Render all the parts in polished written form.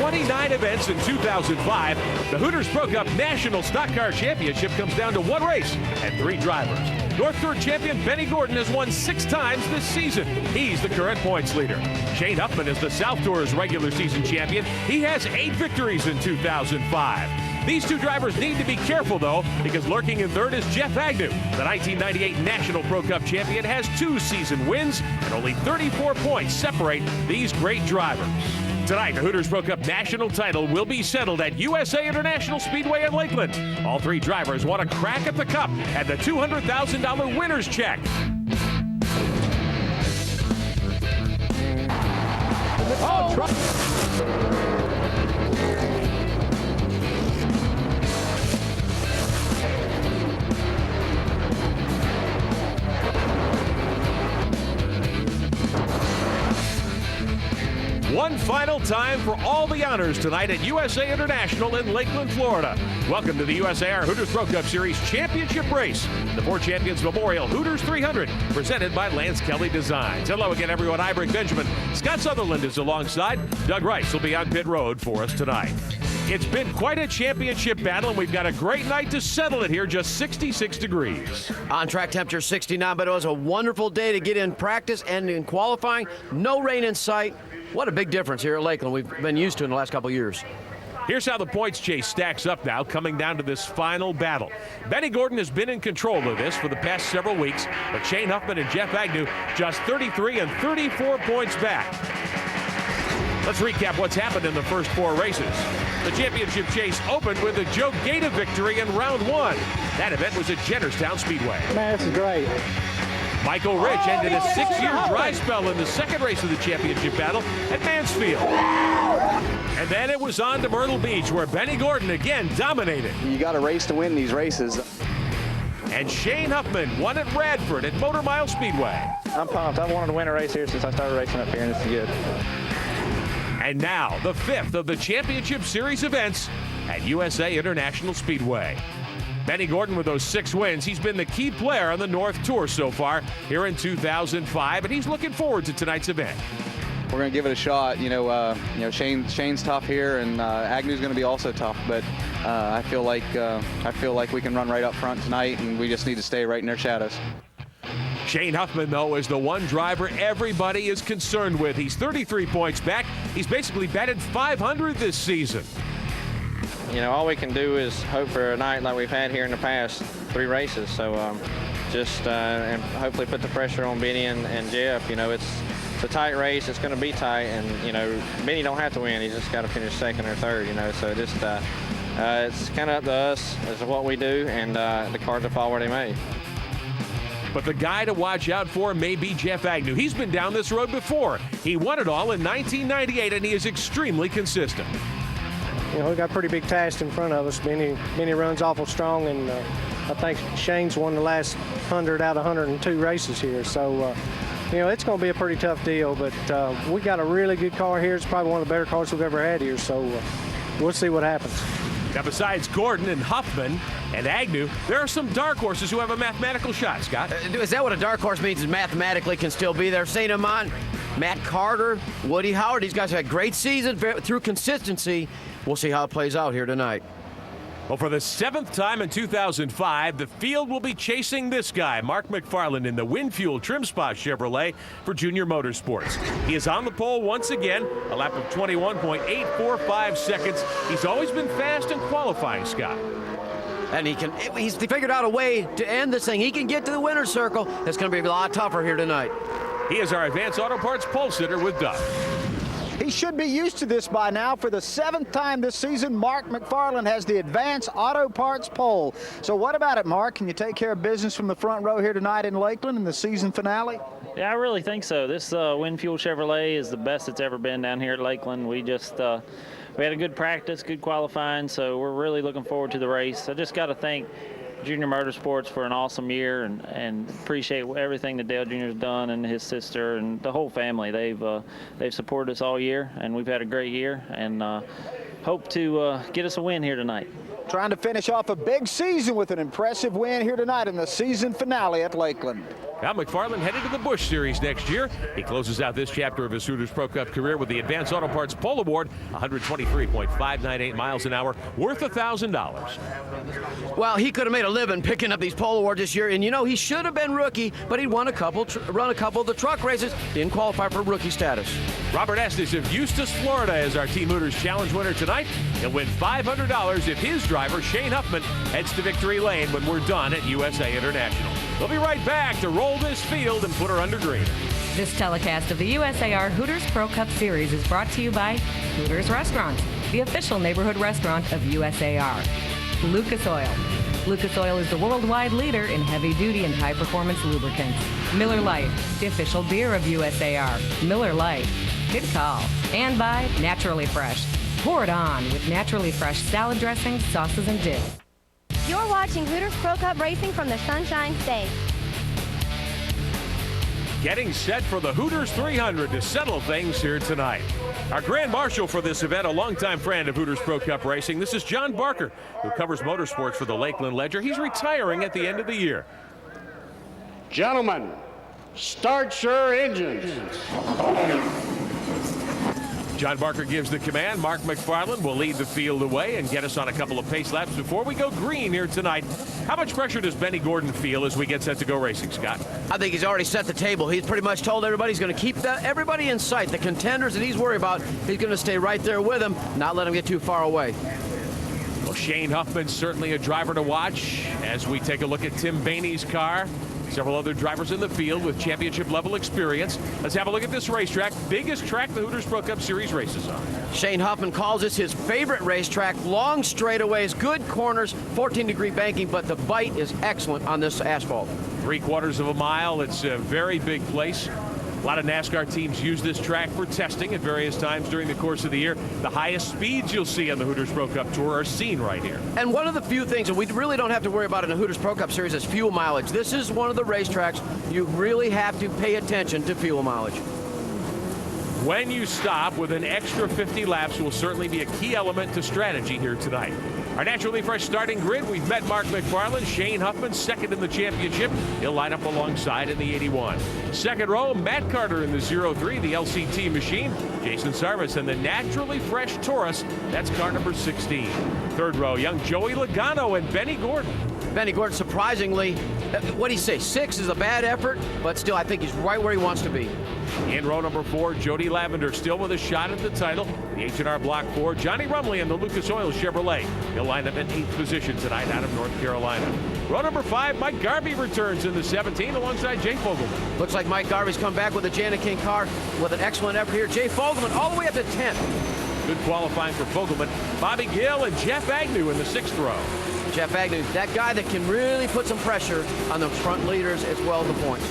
29 events in 2005, the Hooters Pro Cup National Stock Car Championship comes down to one race and 3 drivers. North Tour champion Benny Gordon has won 6 times this season. He's the current points leader. Shane Huffman is the South Tour's regular season champion. He has 8 victories in 2005. These 2 drivers need to be careful, though, because lurking in third is Jeff Agnew. The 1998 National Pro Cup champion has 2 season wins, and only 34 points separate these great drivers. Tonight, the Hooters Pro Cup national title will be settled at USA International Speedway in Lakeland. All 3 drivers want a crack at the cup and the $200,000 winner's check. One final time for all the honors tonight at USA International in Lakeland, Florida. Welcome to the USAR Hooters Pro Cup Series Championship Race, the 4 Champions Memorial Hooters 300, presented by Lance Kelly Designs. Hello again, everyone. I'm Rick Benjamin. Scott Sutherland is alongside. Doug Rice will be on pit road for us tonight. It's been quite a championship battle, and we've got a great night to settle it here, just 66 degrees. On-track temperature 69, but it was a wonderful day to get in practice and in qualifying. No rain in sight. What a big difference here at Lakeland we've been used to in the last couple of years. Here's how the points chase stacks up now, coming down to this final battle. Benny Gordon has been in control of this for the past several weeks, but Shane Huffman and Jeff Agnew just 33 and 34 points back. Let's recap what's happened in the first 4 races. The championship chase opened with a Joe Gaeta victory in round 1. That event was at Jennerstown Speedway. Man, this is great. Michael Rich ended a 6-year dry spell in the second race of the championship battle at Mansfield. And then it was on to Myrtle Beach, where Benny Gordon again dominated. You got a race to win these races. And Shane Huffman won at Radford at Motor Mile Speedway. I'm pumped. I've wanted to win a race here since I started racing up here, and this is good. And now, the 5th of the Championship Series events at USA International Speedway. Benny Gordon with those 6 wins. He's been the key player on the North Tour so far here in 2005, and he's looking forward to tonight's event. We're going to give it a shot. Shane's tough here, and Agnew's going to be also tough. But I feel like we can run right up front tonight, and we just need to stay right in their shadows. Shane Huffman, though, is the one driver everybody is concerned with. He's 33 points back. He's basically batted .500 this season. You know, all we can do is hope for a night like we've had here in the past 3 races. So and hopefully put the pressure on Benny and Jeff. You know, it's a tight race. It's going to be tight, and you know, Benny don't have to win. He's just got to finish second or third. You know, so just it's kind of up to us as to what we do, and the cards will fall where they may. But the guy to watch out for may be Jeff Agnew. He's been down this road before. He won it all in 1998, and he is extremely consistent. You know, we got a pretty big task in front of us. Benny runs awful strong, and I think Shane's won the last 100 out of 102 races here. So, you know, it's going to be a pretty tough deal, but we got a really good car here. It's probably one of the better cars we've ever had here, so we'll see what happens. Now, besides Gordon and Huffman and Agnew, there are some dark horses who have a mathematical shot, Scott. Is that what a dark horse means, is mathematically can still be there? St. Amant, Matt Carter, Woody Howard, these guys have had great season through consistency. We'll see how it plays out here tonight. Well, for the 7th time in 2005, the field will be chasing this guy, Mark McFarland, in the Winfuel Trim Spot Chevrolet for Junior Motorsports. He is on the pole once again, a lap of 21.845 seconds. He's always been fast in qualifying, Scott. And he's figured out a way to end this thing. He can get to the winner's circle. It's going to be a lot tougher here tonight. He is our Advanced Auto Parts pole sitter with Doug. He should be used to this by now. For the 7th time this season, Mark McFarland has the Advanced Auto Parts pole. So what about it, Mark? Can you take care of business from the front row here tonight in Lakeland in the season finale? Yeah, I really think so. This Winfuel Chevrolet is the best it's ever been down here at Lakeland. We just we had a good practice, good qualifying, so we're really looking forward to the race. I just got to thank Junior Motorsports for an awesome year, and appreciate everything that Dale Jr.'s done, and his sister and the whole family. They've supported us all year, and we've had a great year, and hope to get us a win here tonight. Trying to finish off a big season with an impressive win here tonight in the season finale at Lakeland. Now McFarland headed to the Busch Series next year. He closes out this chapter of his Hooters Pro Cup career with the Advanced Auto Parts Pole Award, 123.598 miles an hour, worth $1,000. Well, he could have made a living picking up these pole awards this year, and you know he should have been rookie, but he won run a couple of the truck races, didn't qualify for rookie status. Robert Estes of Eustis, Florida, is our Team Hooters Challenge winner tonight. He'll win $500 if his driver, Shane Huffman, heads to victory lane when we're done at USA International. We'll be right back to roll this field and put her under green. This telecast of the USAR Hooters Pro Cup Series is brought to you by Hooters Restaurants, the official neighborhood restaurant of USAR. Lucas Oil. Lucas Oil is the worldwide leader in heavy-duty and high-performance lubricants. Miller Lite, the official beer of USAR. Miller Lite. Good call. And by Naturally Fresh. Pour it on with Naturally Fresh salad dressings, sauces, and dips. You're watching Hooters Pro Cup Racing from the Sunshine State. Getting set for the Hooters 300 to settle things here tonight. Our Grand Marshal for this event, a longtime friend of Hooters Pro Cup Racing. This is John Barker, who covers motorsports for the Lakeland Ledger. He's retiring at the end of the year. Gentlemen, start your engines. John Barker gives the command. Mark McFarland will lead the field away and get us on a couple of pace laps before we go green here tonight. How much pressure does Benny Gordon feel as we get set to go racing, Scott? I think he's already set the table. He's pretty much told everybody he's going to keep everybody in sight. The contenders that he's worried about, he's going to stay right there with them, not let them get too far away. Well, Shane Huffman, certainly a driver to watch as we take a look at Tim Bainey's car. Several other drivers in the field with championship-level experience. Let's have a look at this racetrack. Biggest track the Hooters Pro Cup Series races on. Shane Huffman calls this his favorite racetrack. Long straightaways, good corners, 14-degree banking, but the bite is excellent on this asphalt. 3/4 of a mile. It's a very big place. A lot of NASCAR teams use this track for testing at various times during the course of the year. The highest speeds you'll see on the Hooters Pro Cup Tour are seen right here. And one of the few things that we really don't have to worry about in the Hooters Pro Cup Series is fuel mileage. This is one of the racetracks you really have to pay attention to fuel mileage. When you stop with an extra 50 laps will certainly be a key element to strategy here tonight. Our Naturally Fresh starting grid, we've met Mark McFarland. Shane Huffman, second in the championship. He'll line up alongside in the 81. Second row, Matt Carter in the 03, the LCT machine. Jason Sarvis in the Naturally Fresh Taurus. That's car number 16. Third row, young Joey Logano and Benny Gordon. Benny Gordon, surprisingly, what do you say, 6 is a bad effort, but still I think he's right where he wants to be. In row number 4, Jody Lavender still with a shot at the title. The H&R Block 4, Johnny Rumley in the Lucas Oil Chevrolet. He'll line up in 8th position tonight out of North Carolina. Row number 5, Mike Garvey returns in the 17 alongside Jay Fogelman. Looks like Mike Garvey's come back with a Janet King car with an excellent effort here. Jay Fogelman all the way up to 10th. Good qualifying for Fogelman. Bobby Gill and Jeff Agnew in the 6th row. Jeff Agnew, that guy that can really put some pressure on those front leaders as well as the points.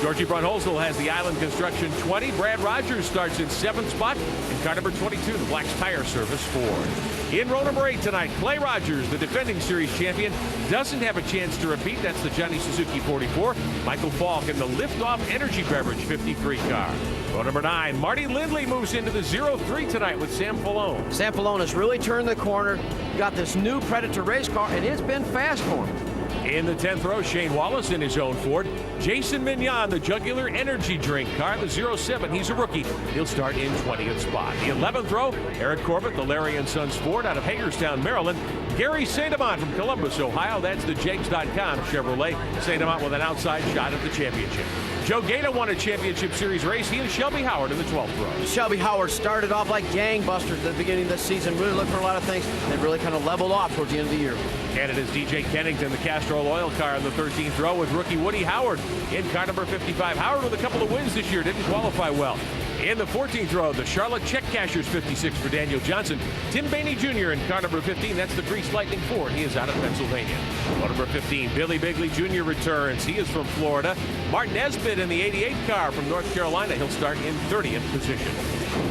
Georgie Brunholzl has the Island Construction 20. Brad Rogers starts in 7th spot. And car number 22, the Black's Tire Service Ford. In row number 8 tonight, Clay Rogers, the defending series champion, doesn't have a chance to repeat. That's the Johnny Suzuki 44. Michael Falk in the Liftoff Energy Beverage 53 car. Row number 9, Marty Lindley moves into the 03 tonight with Sam Falone. Sam Falone has really turned the corner, got this new Predator race car, and it's been fast for him. In the 10th row, Shane Wallace in his own Ford. Jason Mignon, the Jugular Energy Drink car, the 07. He's a rookie. He'll start in 20th spot. The 11th row, Eric Corbett, the Larry & Sons Ford out of Hagerstown, Maryland. Gary St. Amant from Columbus, Ohio. That's the James.com Chevrolet. St. Amant with an outside shot at the championship. Joe Gaeta won a championship series race. He and Shelby Howard in the 12th row. Shelby Howard started off like gangbusters at the beginning of the season. Really looked for a lot of things. They really kind of leveled off towards the end of the year. Canada's DJ Kennington, the Castrol Oil car in the 13th row with rookie Woody Howard in car number 55. Howard with a couple of wins this year, didn't qualify well. In the 14th row, the Charlotte Check Cashers 56 for Daniel Johnson. Tim Bainey Jr. in car number 15. That's the Grease Lightning Ford. He is out of Pennsylvania. Car number 15, Billy Bigley Jr. returns. He is from Florida. Martin Nesbitt in the 88 car from North Carolina. He'll start in 30th position.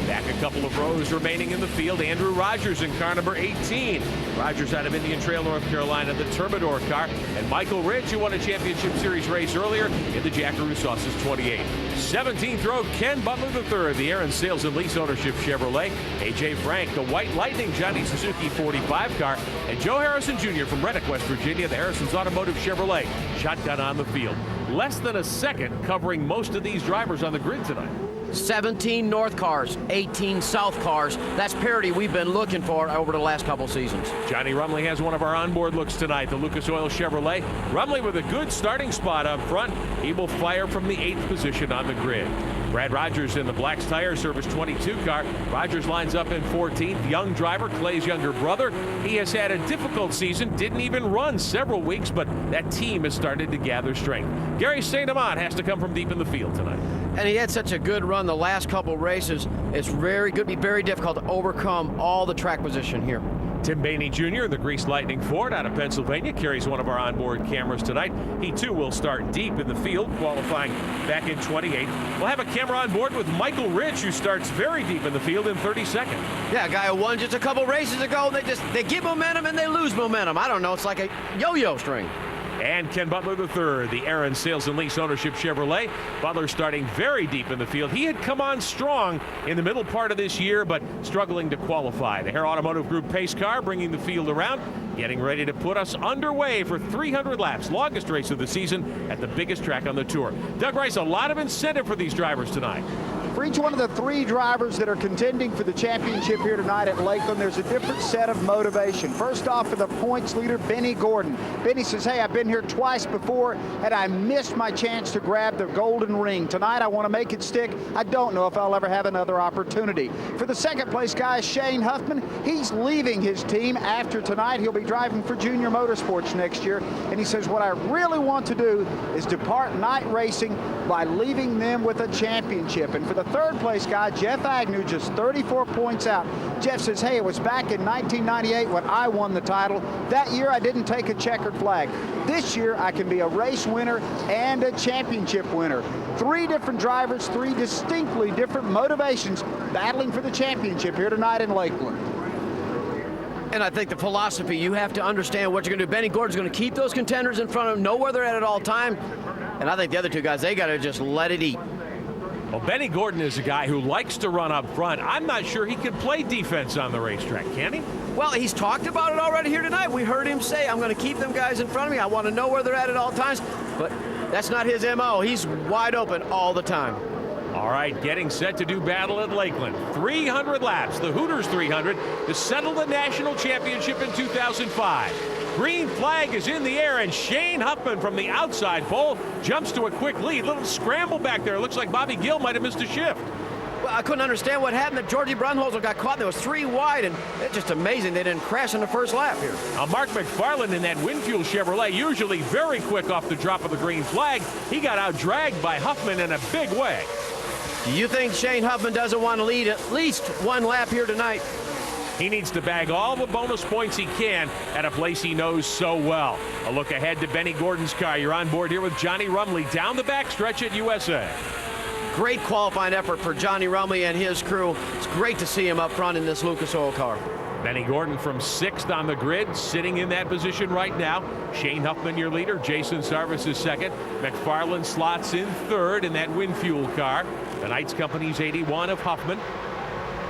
Back a couple of rows remaining in the field. Andrew Rogers in car number 18. Rogers out of Indian Trail, North Carolina, the Termidor car. And Michael Rich, who won a championship series race earlier in the Jackaroo Sauces 28. 17th row, Ken Butler III, the Aaron Sales and Lease Ownership Chevrolet. A.J. Frank, the White Lightning Johnny Suzuki 45 car. And Joe Harrison Jr. from Reddick, West Virginia, the Harrison's Automotive Chevrolet. Shotgun on the field. less than a second covering most of these drivers on the grid tonight. 17 North cars, 18 South cars. That's parity we've been looking for over the last couple seasons. Johnny Rumley has one of our onboard looks tonight, the Lucas Oil Chevrolet. Rumley with a good starting spot up front. He will fire from the 8th position on the grid. Brad Rogers in the Black's Tire Service 22 car. Rogers lines up in 14th. Young driver, Clay's younger brother. He has had a difficult season, didn't even run several weeks, but that team has started to gather strength. Gary St. Amant has to come from deep in the field tonight. And he had such a good run the last couple races. It's very good, be very difficult to overcome all the track position here. Tim Bainey Jr. in the Grease Lightning Ford out of Pennsylvania carries one of our onboard cameras tonight. He too will start deep in the field, qualifying back in 28. We'll have a camera on board with Michael Rich, who starts very deep in the field in 32nd. Yeah, a guy who won just a couple races ago. They get momentum and they lose momentum. I don't know. It's like a yo-yo string. And Ken Butler III, the Aaron Sales and Lease Ownership Chevrolet. Butler starting very deep in the field. He had come on strong in the middle part of this year, but struggling to qualify. The Hare Automotive Group pace car bringing the field around, getting ready to put us underway for 300 laps, longest race of the season at the biggest track on the tour. Doug Rice, a lot of incentive for these drivers tonight. For each one of the 3 drivers that are contending for the championship here tonight at Lakeland, there's a different set of motivation. First off, for the points leader, Benny Gordon. Benny says, hey, I've been here twice before, and I missed my chance to grab the golden ring. Tonight, I want to make it stick. I don't know if I'll ever have another opportunity. For the second place guy, Shane Huffman, he's leaving his team after tonight. He'll be driving for Junior Motorsports next year, and he says, what I really want to do is depart night racing by leaving them with a championship. And for the third place guy, Jeff Agnew, just 34 points out. Jeff says, hey, it was back in 1998 when I won the title. That year I didn't take a checkered flag. This year I can be a race winner and a championship winner. 3 different drivers, 3 distinctly different motivations battling for the championship here tonight in Lakeland. And I think the philosophy, you have to understand what you're going to do. Benny Gordon's going to keep those contenders in front of him, know where they're at all time. And I think the other 2 guys, they got to just let it eat. Well, Benny Gordon is a guy who likes to run up front. I'm not sure he can play defense on the racetrack, can he? Well, he's talked about it already here tonight. We heard him say, I'm going to keep them guys in front of me. I want to know where they're at all times. But that's not his MO. He's wide open all the time. All right, getting set to do battle at Lakeland. 300 laps, the Hooters 300, to settle the national championship in 2005. Green flag is in the air, and Shane Huffman from the outside pole jumps to a quick lead. Little scramble back there. Looks like Bobby Gill might have missed a shift. Well, I couldn't understand what happened. That Georgie Brunholzer got caught. There was 3 wide, and it's just amazing they didn't crash in the first lap here. Now, Mark McFarland in that Winfuel Chevrolet, usually very quick off the drop of the green flag. He got out-dragged by Huffman in a big way. You think Shane Huffman doesn't want to lead at least 1 lap here tonight? He needs to bag all the bonus points he can at a place he knows so well. A look ahead to Benny Gordon's car. You're on board here with Johnny Rumley down the backstretch at USA. Great qualifying effort for Johnny Rumley and his crew. It's great to see him up front in this Lucas Oil car. Benny Gordon from 6th on the grid, sitting in that position right now. Shane Huffman, your leader. Jason Sarvis is 2nd. McFarland slots in 3rd in that Winfuel car. The Knights Company's 81 of Huffman.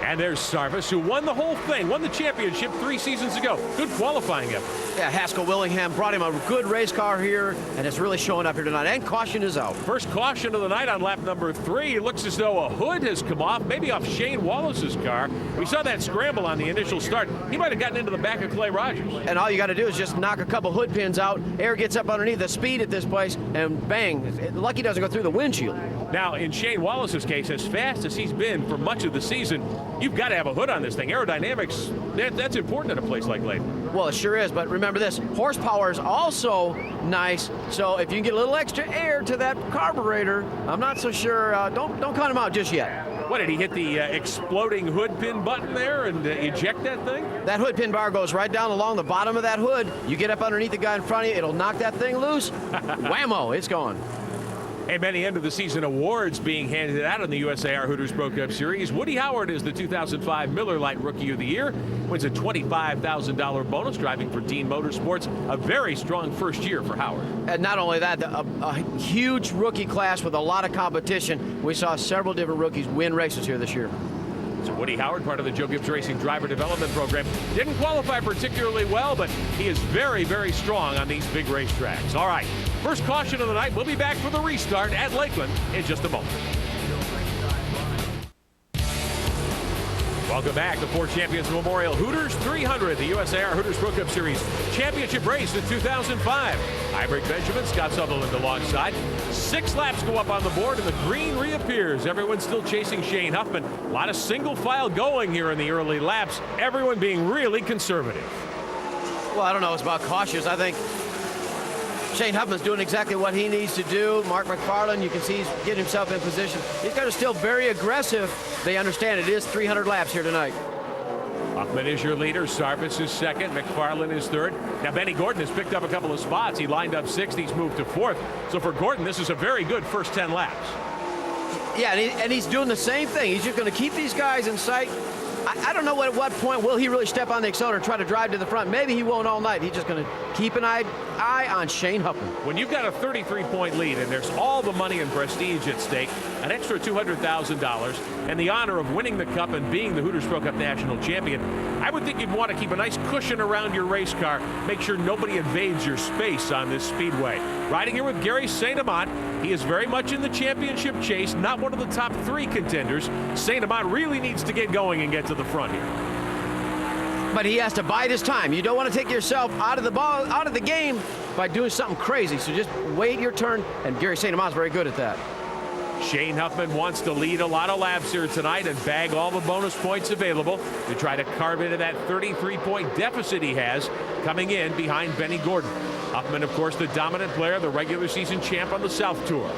And there's Sarvis, who won the whole thing, won the championship 3 seasons ago. Good qualifying effort. Yeah, Haskell Willingham brought him a good race car here, and it's really showing up here tonight. And caution is out. First caution of the night on lap number 3. It looks as though a hood has come off, maybe off Shane Wallace's car. We saw that scramble on the initial start. He might have gotten into the back of Clay Rogers. And all you got to do is just knock a couple hood pins out. Air gets up underneath the speed at this place, and bang. Lucky doesn't go through the windshield. Now, in Shane Wallace's case, as fast as he's been for much of the season, you've got to have a hood on this thing. Aerodynamics, that's important at a place like Lakeland. Well, it sure is, but remember this, horsepower is also nice, so if you can get a little extra air to that carburetor, I'm not so sure, don't count him out just yet. What, did he hit the exploding hood pin button there and eject that thing? That hood pin bar goes right down along the bottom of that hood. You get up underneath the guy in front of you, it'll knock that thing loose. Whammo, it's gone. Hey, many end-of-the-season awards being handed out in the USAR Hooters Pro Cup Series. Woody Howard is the 2005 Miller Lite Rookie of the Year. Wins a $25,000 bonus driving for Dean Motorsports. A very strong first year for Howard. And not only that, a huge rookie class with a lot of competition. We saw several different rookies win races here this year. So Woody Howard, part of the Joe Gibbs Racing Driver Development Program, didn't qualify particularly well, but he is very, very strong on these big racetracks. All right, First caution of the night. We'll be back for the restart at Lakeland in just a moment. Welcome back to Ford Champions Memorial Hooters 300, the USAR Hooters Pro Cup Series championship race in 2005. I'm Rick Benjamin, Scott Sutherland alongside. 6 laps go up on the board and the green reappears. Everyone's still chasing Shane Huffman. A lot of single file going here in the early laps. Everyone being really conservative. Well, I don't know. It's about cautious. I think Shane Huffman's doing exactly what he needs to do. Mark McFarland, you can see he's getting himself in position. He's got to still very aggressive. They understand it is 300 laps here tonight. Huffman is your leader. Sarvis is second. McFarland is third. Now, Benny Gordon has picked up a couple of spots. He lined up 6th. He's moved to 4th. So for Gordon, this is a very good first 10 laps. Yeah, and he's doing the same thing. He's just going to keep these guys in sight. I don't know at what point will he really step on the accelerator and try to drive to the front. Maybe he won't all night. He's just going to keep an eye on Shane Huffman. When you've got a 33-point lead and there's all the money and prestige at stake, an extra $200,000, and the honor of winning the Cup and being the Hooters Pro Cup National Champion, I would think you'd want to keep a nice cushion around your race car. Make sure nobody invades your space on this speedway. Riding here with Gary St. Amant. He is very much in the championship chase, not one of the top 3 contenders. St. Amant really needs to get going and get to the front here. But he has to bide his time. You don't want to take yourself out of the game by doing something crazy. So just wait your turn, and Gary St. Amant's very good at that. Shane Huffman wants to lead a lot of laps here tonight and bag all the bonus points available to try to carve into that 33-point deficit he has coming in behind Benny Gordon. Huffman, of course, the dominant player, the regular season champ on the South Tour.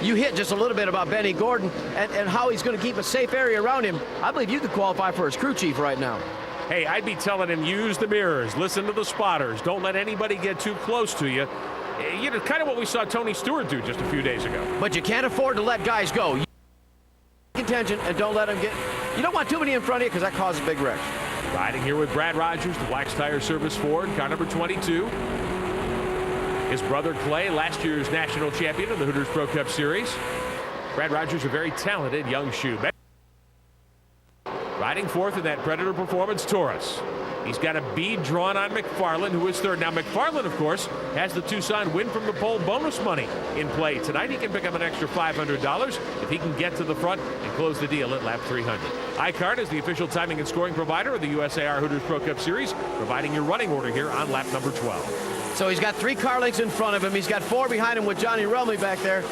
You hit just a little bit about Benny Gordon and how he's going to keep a safe area around him. I believe you could qualify for his crew chief right now. Hey, I'd be telling him, use the mirrors, listen to the spotters, don't let anybody get too close to you. You know, kind of what we saw Tony Stewart do just a few days ago. But you can't afford to let guys go. Contention, and don't let them get. You don't want too many in front of you because that causes big wrecks. Riding here with Brad Rogers, the Wax Tire Service Ford, car number 22. His brother Clay, last year's national champion of the Hooters Pro Cup Series. Brad Rogers, a very talented young shoe. Riding 4th in that Predator Performance Taurus. He's got a bead drawn on McFarland, who is 3rd. Now, McFarland, of course, has the Tucson win from the pole bonus money in play. Tonight, he can pick up an extra $500 if he can get to the front and close the deal at lap 300. iCard is the official timing and scoring provider of the USAR Hooters Pro Cup Series, providing your running order here on lap number 12. So he's got 3 car lengths in front of him. He's got 4 behind him with Johnny Rumley back there.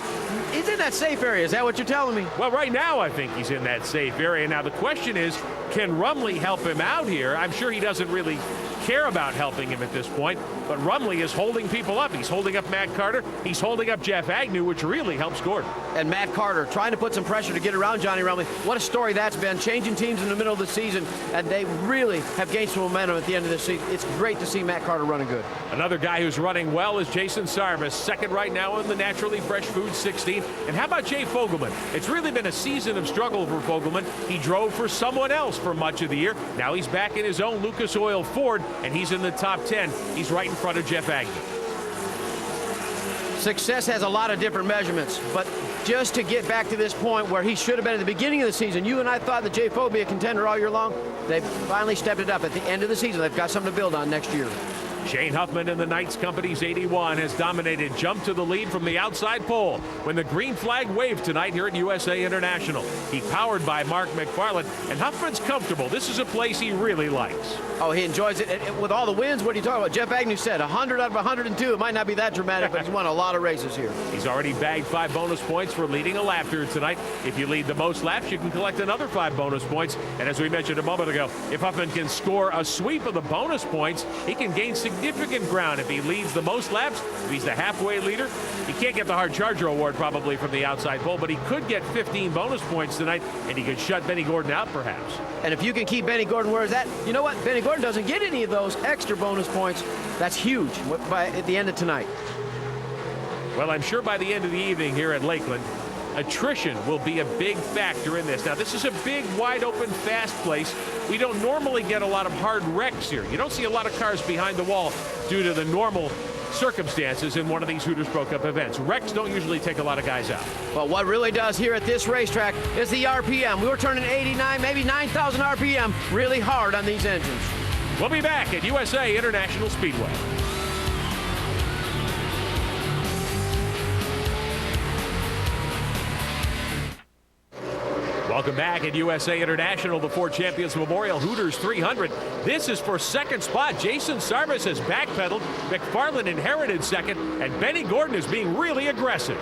He's in that safe area. Is that what you're telling me? Well, right now, I think he's in that safe area. Now, the question is, can Rumley help him out here? I'm sure he doesn't really care about helping him at this point, but Rumley is holding people up. He's holding up Matt Carter. He's holding up Jeff Agnew, which really helps Gordon. And Matt Carter trying to put some pressure to get around Johnny Rumley. What a story that's been. Changing teams in the middle of the season, and they really have gained some momentum at the end of the season. It's great to see Matt Carter running good. Another guy who's running well is Jason Sarvis, 2nd right now in the Naturally Fresh Food 16. And how about Jay Fogelman? It's really been a season of struggle for Fogelman. He drove for someone else for much of the year. Now he's back in his own Lucas Oil Ford, and he's in the top 10. He's right in front of Jeff Agnew. Success has a lot of different measurements, but just to get back to this point where he should have been at the beginning of the season, you and I thought that Jay Fogelman would be a contender all year long. They've finally stepped it up at the end of the season. They've got something to build on next year. Shane Huffman in the Knights Company's 81 has dominated, jumped to the lead from the outside pole when the green flag waved tonight here at USA International. He powered by Mark McFarland, and Huffman's comfortable. This is a place he really likes. Oh, he enjoys it. And with all the wins, what are you talking about? Jeff Agnew said 100 out of 102. It might not be that dramatic, but he's won a lot of races here. He's already bagged 5 bonus points for leading a lap here tonight. If you lead the most laps, you can collect another 5 bonus points. And as we mentioned a moment ago, if Huffman can score a sweep of the bonus points, he can gain significant ground if he leads the most laps. If he's the halfway leader, he can't get the Hard Charger Award probably from the outside pole, but he could get 15 bonus points tonight, and he could shut Benny Gordon out perhaps. And if you can keep Benny Gordon where he's at, you know what? Benny Gordon doesn't get any of those extra bonus points. That's huge at the end of tonight. Well, I'm sure by the end of the evening here at Lakeland, attrition will be a big factor in this. Now, this is a big, wide-open, fast place. We don't normally get a lot of hard wrecks here. You don't see a lot of cars behind the wall due to the normal circumstances in one of these Hooters Pro Cup events. Wrecks don't usually take a lot of guys out. But what really does here at this racetrack is the RPM. We were turning 89, maybe 9,000 RPM really hard on these engines. We'll be back at USA International Speedway. Welcome back at USA International, the Ford Champions Memorial Hooters 300. This is for second spot. Jason Sarvis has backpedaled. McFarland inherited second, and Benny Gordon is being really aggressive.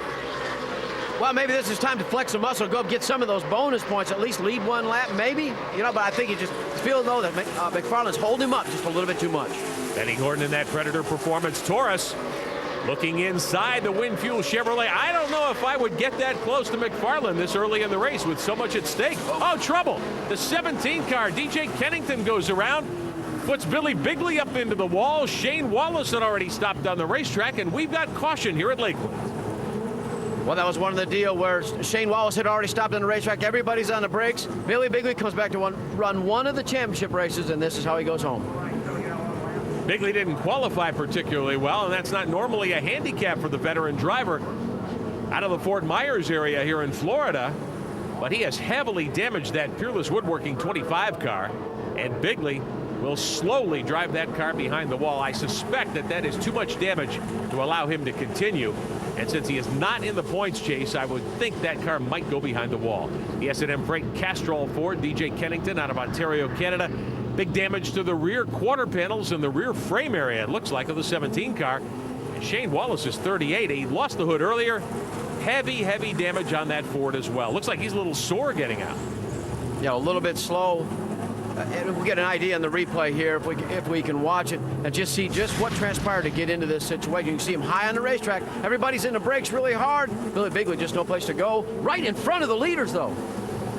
Well, maybe this is time to flex some muscle, go get some of those bonus points, at least lead one lap, maybe. You know, but I think you just feel, though, that McFarland's holding him up just a little bit too much. Benny Gordon in that Predator Performance Taurus. Looking inside the WinFuel Chevrolet. I don't know if I would get that close to McFarland this early in the race with so much at stake. Oh, trouble. The 17 car, DJ Kennington, goes around, puts Billy Bigley up into the wall. Shane Wallace had already stopped on the racetrack, and we've got caution here at Lakeland. Well, that was one of the deal where Shane Wallace had already stopped on the racetrack. Everybody's on the brakes. Billy Bigley comes back to run one of the championship races, and this is how he goes home. Bigley didn't qualify particularly well, and that's not normally a handicap for the veteran driver out of the Fort Myers area here in Florida. But he has heavily damaged that Fearless Woodworking 25 car, and Bigley will slowly drive that car behind the wall. I suspect that that is too much damage to allow him to continue. And since he is not in the points chase, I would think that car might go behind the wall. The S&M Freight Castrol Ford, DJ Kennington out of Ontario, Canada. Big damage to the rear quarter panels and the rear frame area, it looks like, of the 17 car. And Shane Wallace is 38. He lost the hood earlier. Heavy damage on that Ford as well. Looks like he's a little sore getting out. Yeah, a little bit slow. And we get an idea on the replay here if we can watch it and just see just what transpired to get into this situation. You can see him high on the racetrack. Everybody's in the brakes really hard. Billy Bigley just no place to go. Right in front of the leaders, though.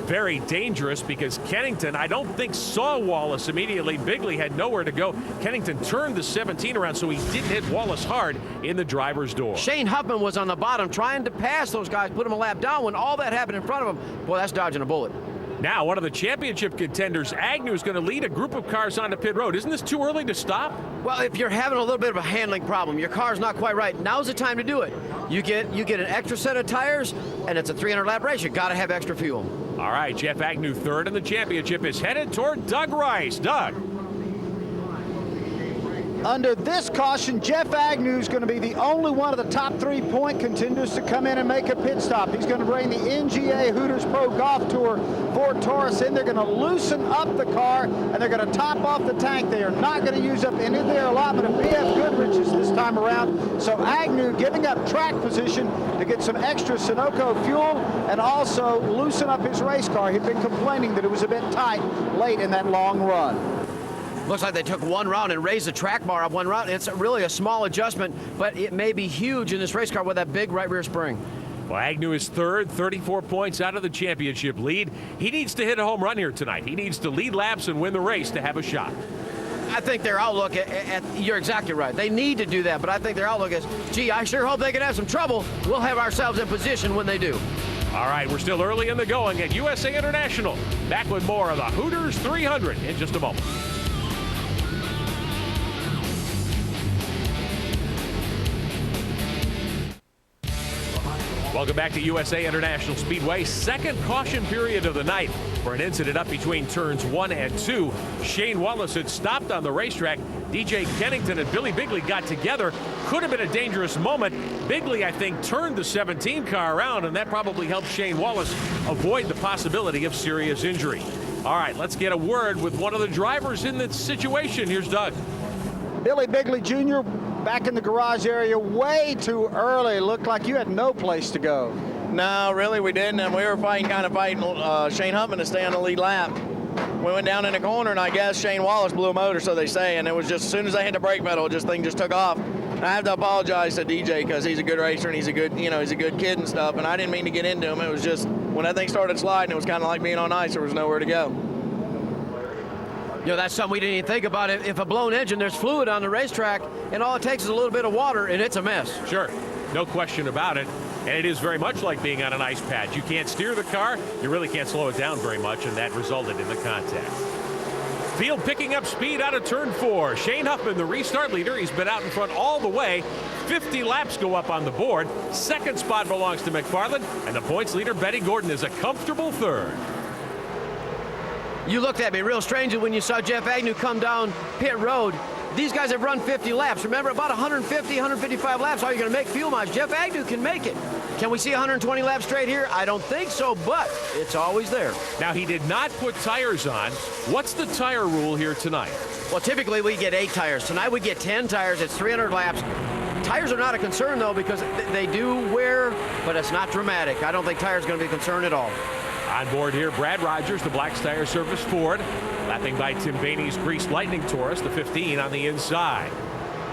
Very dangerous because Kennington, I don't think, saw Wallace immediately. Bigley had nowhere to go. Kennington turned the 17 around so he didn't hit Wallace hard in the driver's door. Shane Huffman was on the bottom trying to pass those guys, put him a lap down when all that happened in front of him. Boy, that's dodging a bullet. Now, one of the championship contenders, Agnew, is going to lead a group of cars onto pit road. Isn't this too early to stop? Well, if you're having a little bit of a handling problem, your car's not quite right, now's the time to do it. You get an extra set of tires, and it's a 300-lap race. You got to have extra fuel. All right, Jeff Agnew, third in the championship, is headed toward Doug Rice. Doug. Under this caution, Jeff Agnew is going to be the only one of the top 3 point contenders to come in and make a pit stop. He's going to bring the NGA Hooters Pro Golf Tour Ford Taurus in. They're going to loosen up the car, and they're going to top off the tank. They are not going to use up any of their allotment of BF Goodrich's this time around. So Agnew giving up track position to get some extra Sunoco fuel and also loosen up his race car. He'd been complaining that it was a bit tight late in that long run. Looks like they took one round and raised the track bar up one round. It's really a small adjustment, but it may be huge in this race car with that big right rear spring. Well, Agnew is third, 34 points out of the championship lead. He needs to hit a home run here tonight. He needs to lead laps and win the race to have a shot. I think their outlook, you're exactly right. They need to do that, but I think their outlook is, gee, I sure hope they can have some trouble. We'll have ourselves in position when they do. All right, we're still early in the going at USA International. Back with more of the Hooters 300 in just a moment. Welcome back to USA International Speedway. Second caution period of the night for an incident up between turns 1 and 2. Shane Wallace had stopped on the racetrack. DJ Kennington and Billy Bigley got together. Could have been a dangerous moment. Bigley, I think, turned the 17 car around, and that probably helped Shane Wallace avoid the possibility of serious injury. All right, let's get a word with one of the drivers in this situation. Here's Doug. Billy Bigley Jr. back in the garage area way too early. Looked like you had no place to go. No, really we didn't, and we were fighting Shane Huffman to stay on the lead lap. We went down in the corner, and I guess Shane Wallace blew a motor, so they say, and it was just as soon as I hit the brake pedal, thing just took off. And I have to apologize to DJ because he's a good racer and he's a good kid and stuff, and I didn't mean to get into him. It was just when that thing started sliding, it was kind of like being on ice. There was nowhere to go. You know, that's something we didn't even think about. If a blown engine, there's fluid on the racetrack, and all it takes is a little bit of water, and it's a mess. Sure, no question about it. And it is very much like being on an ice patch. You can't steer the car, you really can't slow it down very much, and that resulted in the contact. Field picking up speed out of turn 4. Shane Huffman, the restart leader, he's been out in front all the way. 50 laps go up on the board. Second spot belongs to McFarland, and the points leader, Benny Gordon, is a comfortable third. You looked at me real strangely when you saw Jeff Agnew come down pit road. These guys have run 50 laps. Remember, about 150, 155 laps, all you're going to make fuel mileage. Jeff Agnew can make it. Can we see 120 laps straight here? I don't think so, but it's always there. Now, he did not put tires on. What's the tire rule here tonight? Well, typically we get 8 tires. Tonight we get 10 tires. It's 300 laps. Tires are not a concern, though, because they do wear, but it's not dramatic. I don't think tires are going to be a concern at all. On board here, Brad Rogers, the Black's Tire Service Ford, lapping by Tim Bainey's Greased Lightning Taurus, the 15 on the inside.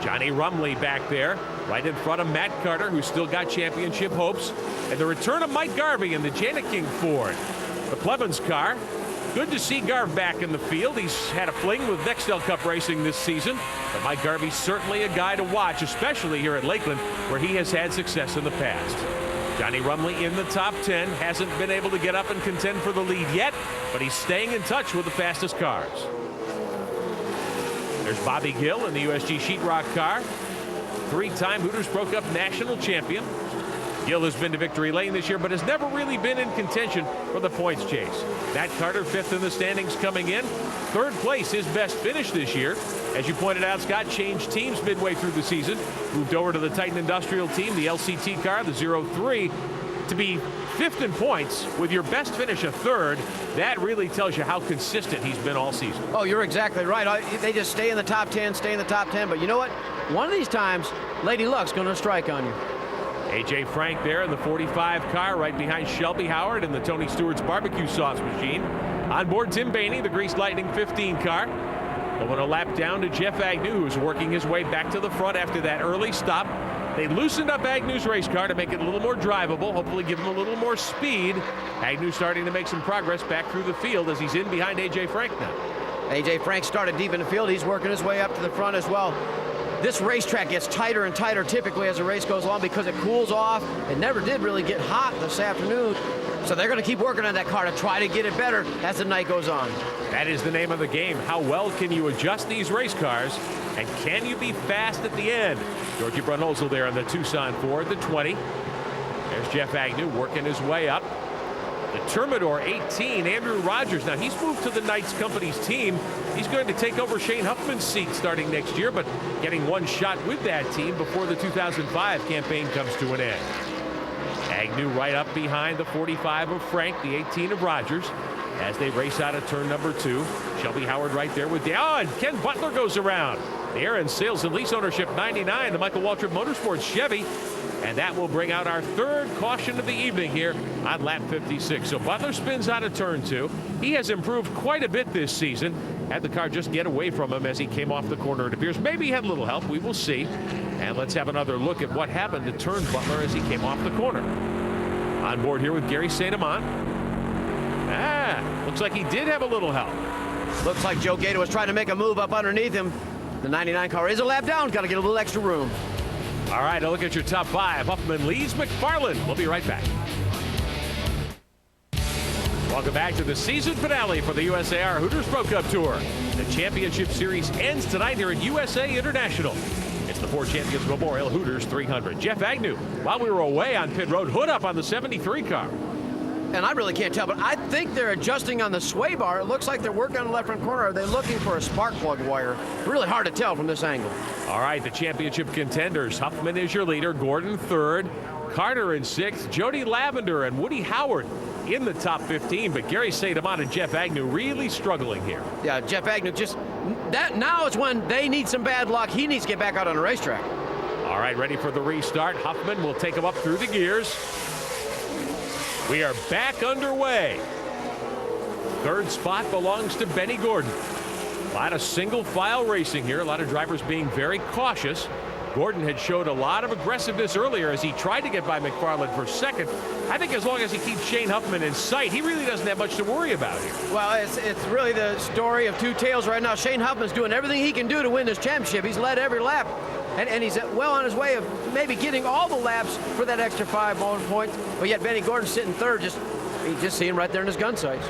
Johnny Rumley back there, right in front of Matt Carter, who's still got championship hopes. And the return of Mike Garvey in the Janiking Ford. The Plevens car. Good to see Garv back in the field. He's had a fling with Nextel Cup racing this season. But Mike Garvey's certainly a guy to watch, especially here at Lakeland, where he has had success in the past. Johnny Rumley in the top 10. Hasn't been able to get up and contend for the lead yet, but he's staying in touch with the fastest cars. There's Bobby Gill in the USG Sheetrock car. 3-time Hooters Pro Cup national champion. Gill has been to victory lane this year, but has never really been in contention for the points chase. Matt Carter, 5th in the standings coming in. 3rd place, his best finish this year. As you pointed out, Scott changed teams midway through the season. Moved over to the Titan Industrial team, the LCT car, the 03. To be 5th in points with your best finish a 3rd, that really tells you how consistent he's been all season. Oh, you're exactly right. They just stay in the top 10, stay in the top 10. But you know what? One of these times, Lady Luck's going to strike on you. A.J. Frank there in the 45 car, right behind Shelby Howard in the Tony Stewart's barbecue sauce machine. On board Tim Bainey, the Greased Lightning 15 car. Going a lap down to Jeff Agnew, who's working his way back to the front after that early stop. They loosened up Agnew's race car to make it a little more drivable, hopefully give him a little more speed. Agnew starting to make some progress back through the field as he's in behind A.J. Frank now. A.J. Frank started deep in the field. He's working his way up to the front as well. This racetrack gets tighter and tighter typically as the race goes along because it cools off. It never did really get hot this afternoon. So they're going to keep working on that car to try to get it better as the night goes on. That is the name of the game. How well can you adjust these race cars? And can you be fast at the end? Georgie Brunholzl there in the Tucson Ford, the 20. There's Jeff Agnew working his way up. The Termidor 18, Andrew Rogers. Now he's moved to the Knights Company's team. He's going to take over Shane Huffman's seat starting next year, but getting one shot with that team before the 2005 campaign comes to an end. Agnew right up behind the 45 of Frank, the 18 of Rogers, as they race out of turn number 2. Shelby Howard right there with and Ken Butler goes around. The Aaron Sales and Lease Ownership 99, the Michael Waltrip Motorsports Chevy. And that will bring out our 3rd caution of the evening here on lap 56. So Butler spins out of turn 2. He has improved quite a bit this season. Had the car just get away from him as he came off the corner, it appears. Maybe he had a little help. We will see. And let's have another look at what happened to turn Butler as he came off the corner. On board here with Gary St. Amant. Looks like he did have a little help. Looks like Joe Gator was trying to make a move up underneath him. The 99 car is a lap down. Got to get a little extra room. All right, a look at your top 5. Huffman leads McFarland. We'll be right back. Welcome back to the season finale for the USAR Hooters Pro Cup Tour. The championship series ends tonight here at USA International. It's the Ford Champions Memorial Hooters 300. Jeff Agnew, while we were away on pit road, hood up on the 73 car. And I really can't tell, but I think they're adjusting on the sway bar. It looks like they're working on the left-front corner. Are they looking for a spark plug wire? Really hard to tell from this angle. All right, the championship contenders. Huffman is your leader. Gordon 3rd. Carter in 6th. Jody Lavender and Woody Howard in the top 15. But Gary St. Amant and Jeff Agnew really struggling here. Yeah, Jeff Agnew just... now is when they need some bad luck. He needs to get back out on the racetrack. All right, ready for the restart. Huffman will take him up through the gears. We are back underway. 3rd spot belongs to Benny Gordon. A lot of single file racing here. A lot of drivers being very cautious. Gordon had showed a lot of aggressiveness earlier as he tried to get by McFarland for 2nd. I think as long as he keeps Shane Huffman in sight, he really doesn't have much to worry about here. Well, it's really the story of two tales right now. Shane Huffman's doing everything he can do to win this championship. He's led every lap. And he's well on his way of maybe getting all the laps for that extra 5 bonus points. But yet Benny Gordon's sitting 3rd. You just see him right there in his gun sights.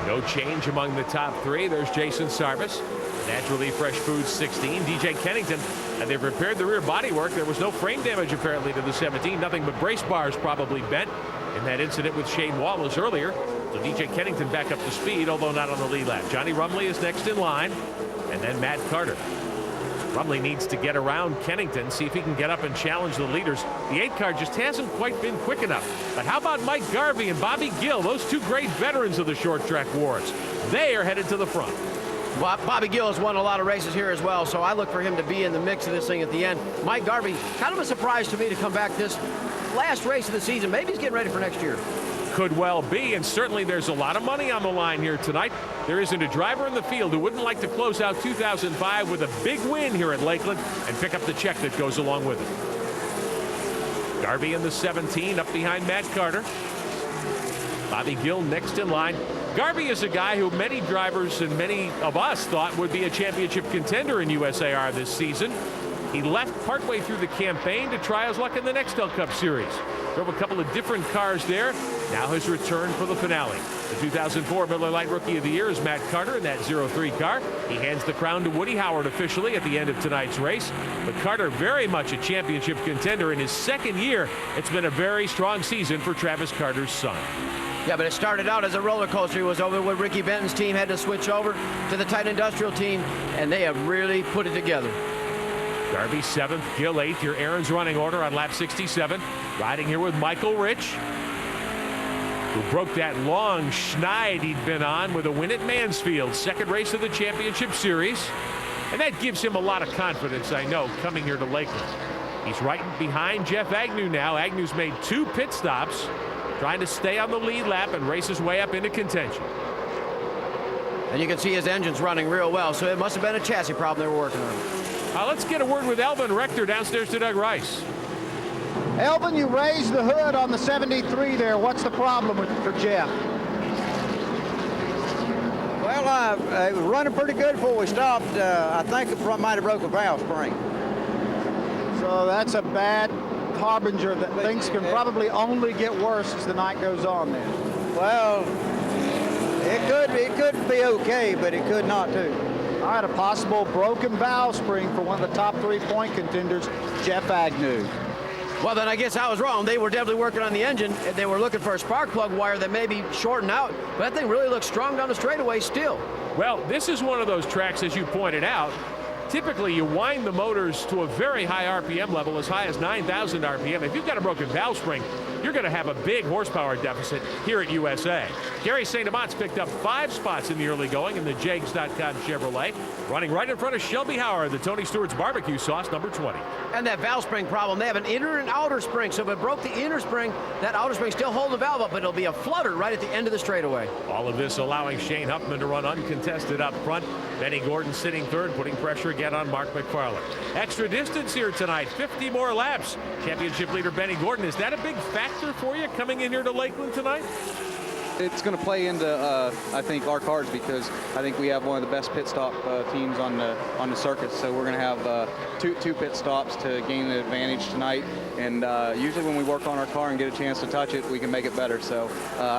No change among the top 3. There's Jason Sarvis. Naturally Fresh Foods 16. DJ Kennington. And they've repaired the rear bodywork. There was no frame damage apparently to the 17. Nothing but brace bars probably bent in that incident with Shane Wallace earlier. So DJ Kennington back up to speed, although not on the lead lap. Johnny Rumley is next in line. And then Matt Carter. Brumley needs to get around Kennington, see if he can get up and challenge the leaders. The 8 car just hasn't quite been quick enough. But how about Mike Garvey and Bobby Gill, those 2 great veterans of the short track wars? They are headed to the front. Bobby Gill has won a lot of races here as well, so I look for him to be in the mix of this thing at the end. Mike Garvey, kind of a surprise to me to come back this last race of the season. Maybe he's getting ready for next year. Could well be, and certainly there's a lot of money on the line here tonight. There isn't a driver in the field who wouldn't like to close out 2005 with a big win here at Lakeland and pick up the check that goes along with it. Garvey in the 17 up behind Matt Carter. Bobby Gill next in line. Garvey is a guy who many drivers and many of us thought would be a championship contender in USAR this season. He left partway through the campaign to try his luck in the Nextel Cup Series. Drove a couple of different cars there. Now has returned for the finale. The 2004 Miller Lite Rookie of the Year is Matt Carter in that 03 car. He hands the crown to Woody Howard officially at the end of tonight's race. But Carter very much a championship contender in his second year. It's been a very strong season for Travis Carter's son. Yeah, but it started out as a roller coaster. It was over when Ricky Benton's team had to switch over to the Titan Industrial team, and they have really put it together. Garvey 7th, Gill 8th. Your Aaron's running order on lap 67. Riding here with Michael Rich, who broke that long schneid he'd been on with a win at Mansfield. Second race of the championship series. And that gives him a lot of confidence, I know, coming here to Lakeland. He's right behind Jeff Agnew now. Agnew's made 2 pit stops, trying to stay on the lead lap and race his way up into contention. And you can see his engine's running real well, so it must have been a chassis problem they were working on. Let's get a word with Elvin Rector downstairs to Doug Rice. Elvin, you raised the hood on the 73 there. What's the problem for Jeff? Well, it was running pretty good before we stopped. I think it might have broke a valve spring. So that's a bad harbinger that things can probably only get worse as the night goes on then. Well, it could be okay, but it could not too. All right, a possible broken valve spring for one of the top 3 point contenders, Jeff Agnew. Well, then I guess I was wrong. They were definitely working on the engine, and they were looking for a spark plug wire that maybe shortened out, but that thing really looks strong down the straightaway still. Well, this is one of those tracks, as you pointed out. Typically, you wind the motors to a very high RPM level, as high as 9,000 RPM. If you've got a broken valve spring, you're going to have a big horsepower deficit here at USA. Gary St. Amont's picked up 5 spots in the early going in the Jags.com Chevrolet, running right in front of Shelby Howard, the Tony Stewart's barbecue sauce, number 20. And that valve spring problem, they have an inner and outer spring, so if it broke the inner spring, that outer spring still hold the valve up, but it'll be a flutter right at the end of the straightaway. All of this allowing Shane Huffman to run uncontested up front. Benny Gordon sitting third, putting pressure again on Mark McFarland. Extra distance here tonight, 50 more laps. Championship leader Benny Gordon, is that a big factor for you coming in here to Lakeland tonight? It's going to play into, I think, our cards, because I think we have one of the best pit stop teams on the circuit. So we're going to have two pit stops to gain an advantage tonight. And usually when we work on our car and get a chance to touch it, we can make it better. So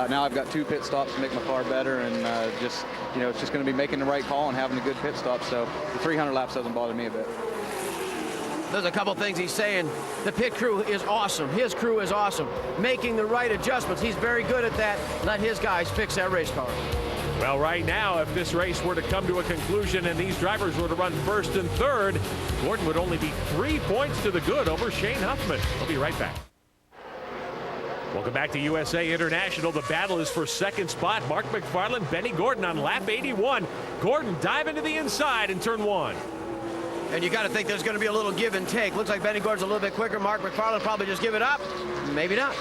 now I've got 2 pit stops to make my car better, and it's just going to be making the right call and having a good pit stop. So the 300 laps doesn't bother me a bit. There's a couple things he's saying. The pit crew is awesome. His crew is awesome. Making the right adjustments. He's very good at that. Let his guys fix that race car. Well, right now, if this race were to come to a conclusion and these drivers were to run first and third, Gordon would only be 3 points to the good over Shane Huffman. We'll be right back. Welcome back to USA International. The battle is for second spot. Mark McFarland, Benny Gordon on lap 81. Gordon diving to the inside in turn 1. And you got to think there's going to be a little give and take. Looks like Benny Gordon's a little bit quicker. Mark McFarland probably just give it up. Maybe not.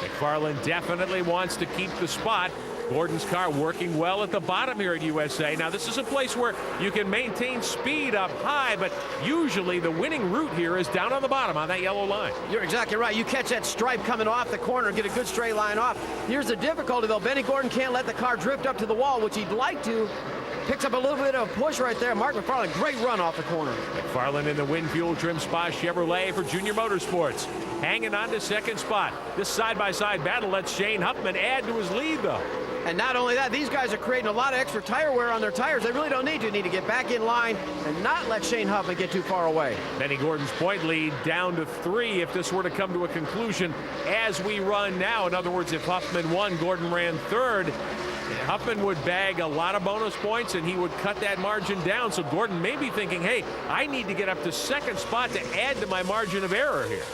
McFarland definitely wants to keep the spot. Gordon's car working well at the bottom here at USA. Now, this is a place where you can maintain speed up high, but usually the winning route here is down on the bottom on that yellow line. You're exactly right. You catch that stripe coming off the corner, get a good straight line off. Here's the difficulty, though. Benny Gordon can't let the car drift up to the wall, which he'd like to. Picks up a little bit of a push right there. Mark McFarland, great run off the corner. McFarland in the Wind Fuel Trim Spa Chevrolet for Junior Motorsports. Hanging on to second spot. This side-by-side battle lets Shane Huffman add to his lead, though. And not only that, these guys are creating a lot of extra tire wear on their tires. They really don't need to. Need to get back in line and not let Shane Huffman get too far away. Benny Gordon's point lead down to 3 if this were to come to a conclusion as we run now. In other words, if Huffman won, Gordon ran third. Huffman would bag a lot of bonus points, and he would cut that margin down. So Gordon may be thinking, hey, I need to get up to second spot to add to my margin of error here.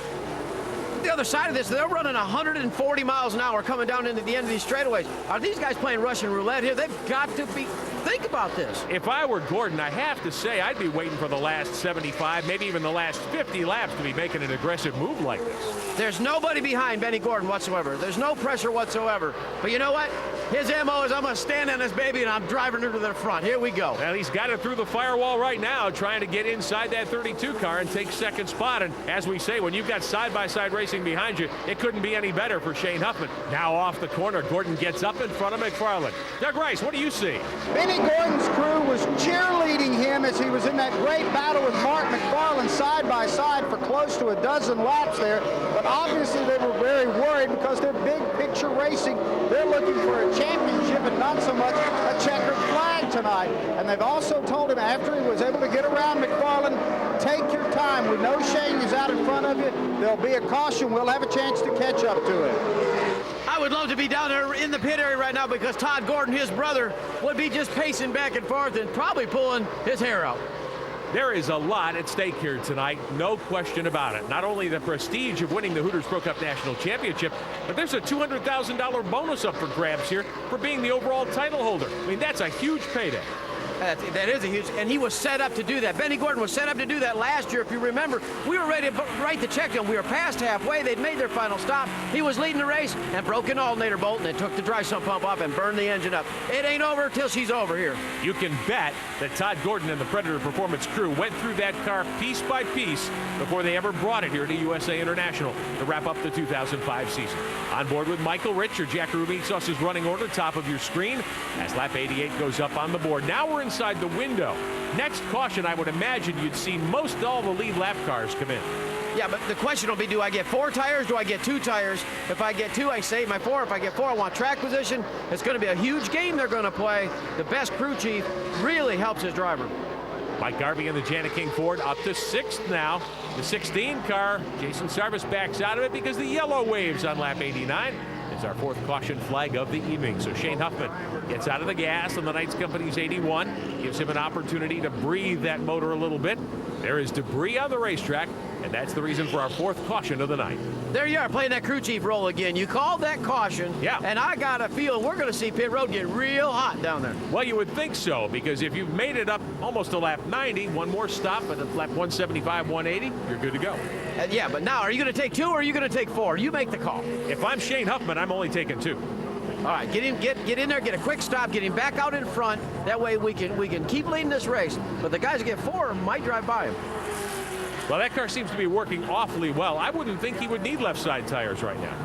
The other side of this, they're running 140 miles an hour coming down into the end of these straightaways. Are these guys playing Russian roulette here? They've got to be. Think about this. If I were Gordon, I have to say I'd be waiting for the last 75, maybe even the last 50 laps to be making an aggressive move like this. There's nobody behind Benny Gordon whatsoever. There's no pressure whatsoever. But you know what? His MO is I'm going to stand on this baby and I'm driving her to the front. Here we go. Well, he's got it through the firewall right now, trying to get inside that 32 car and take second spot. And as we say, when you've got side-by-side racing behind you, it couldn't be any better for Shane Huffman. Now off the corner, Gordon gets up in front of McFarland. Doug Rice, what do you see? Benny Gordon's crew was cheerleading him as he was in that great battle with Mark McFarland side by side for close to a dozen laps there. But obviously they were very worried because they're big picture racing. They're looking for a championship and not so much a checkered flag tonight. And they've also told him after he was able to get around McFarland, take your time. We know Shane is out in front of you. There'll be a caution. We'll have a chance to catch up to him. I would love to be down there in the pit area right now because Todd Gordon, his brother, would be just pacing back and forth and probably pulling his hair out. There is a lot at stake here tonight, no question about it. Not only the prestige of winning the Hooters Pro Cup National Championship, but there's a $200,000 bonus up for grabs here for being the overall title holder. I mean, that's a huge payday. That is a huge, and he was set up to do that. Benny Gordon was set up to do that last year. If you remember, we were ready to write the check to him. We were past halfway. They'd made their final stop. He was leading the race and broke an alternator bolt, and it took the dry sump pump off and burned the engine up. It ain't over till she's over here. You can bet that Todd Gordon and the Predator Performance crew went through that car piece by piece before they ever brought it here to USA International to wrap up the 2005 season. On board with Michael Rich, your Jack Rubin Sauce's running order, top of your screen, as lap 88 goes up on the board. Now we're inside the window. Next caution, I would imagine you'd see most all the lead lap cars come in. Yeah, but the question will be, do I get 4 tires? Do I get 2 tires? If I get 2, I save my 4. If I get 4, I want track position. It's going to be a huge game they're going to play. The best crew chief really helps his driver. Mike Garvey and the Jana King Ford up to 6th now. The 16 car, Jason Sarvis backs out of it because the yellow waves on lap 89. It's our 4th caution flag of the evening. So Shane Huffman gets out of the gas on the Knights Company's 81. Gives him an opportunity to breathe that motor a little bit. There is debris on the racetrack, and that's the reason for our 4th caution of the night. There you are, playing that crew chief role again. You called that caution, yeah, and I got a feeling we're going to see pit road get real hot down there. Well, you would think so, because if you've made it up almost to lap 90, one more stop at lap 175, 180, you're good to go. Yeah, but now, are you going to take 2 or are you going to take 4? You make the call. If I'm Shane Huffman, I'm only taking 2. All right, get in there, get a quick stop, get him back out in front. That way we can keep leading this race. But the guys that get 4 might drive by him. Well, that car seems to be working awfully well. I wouldn't think he would need left side tires right now.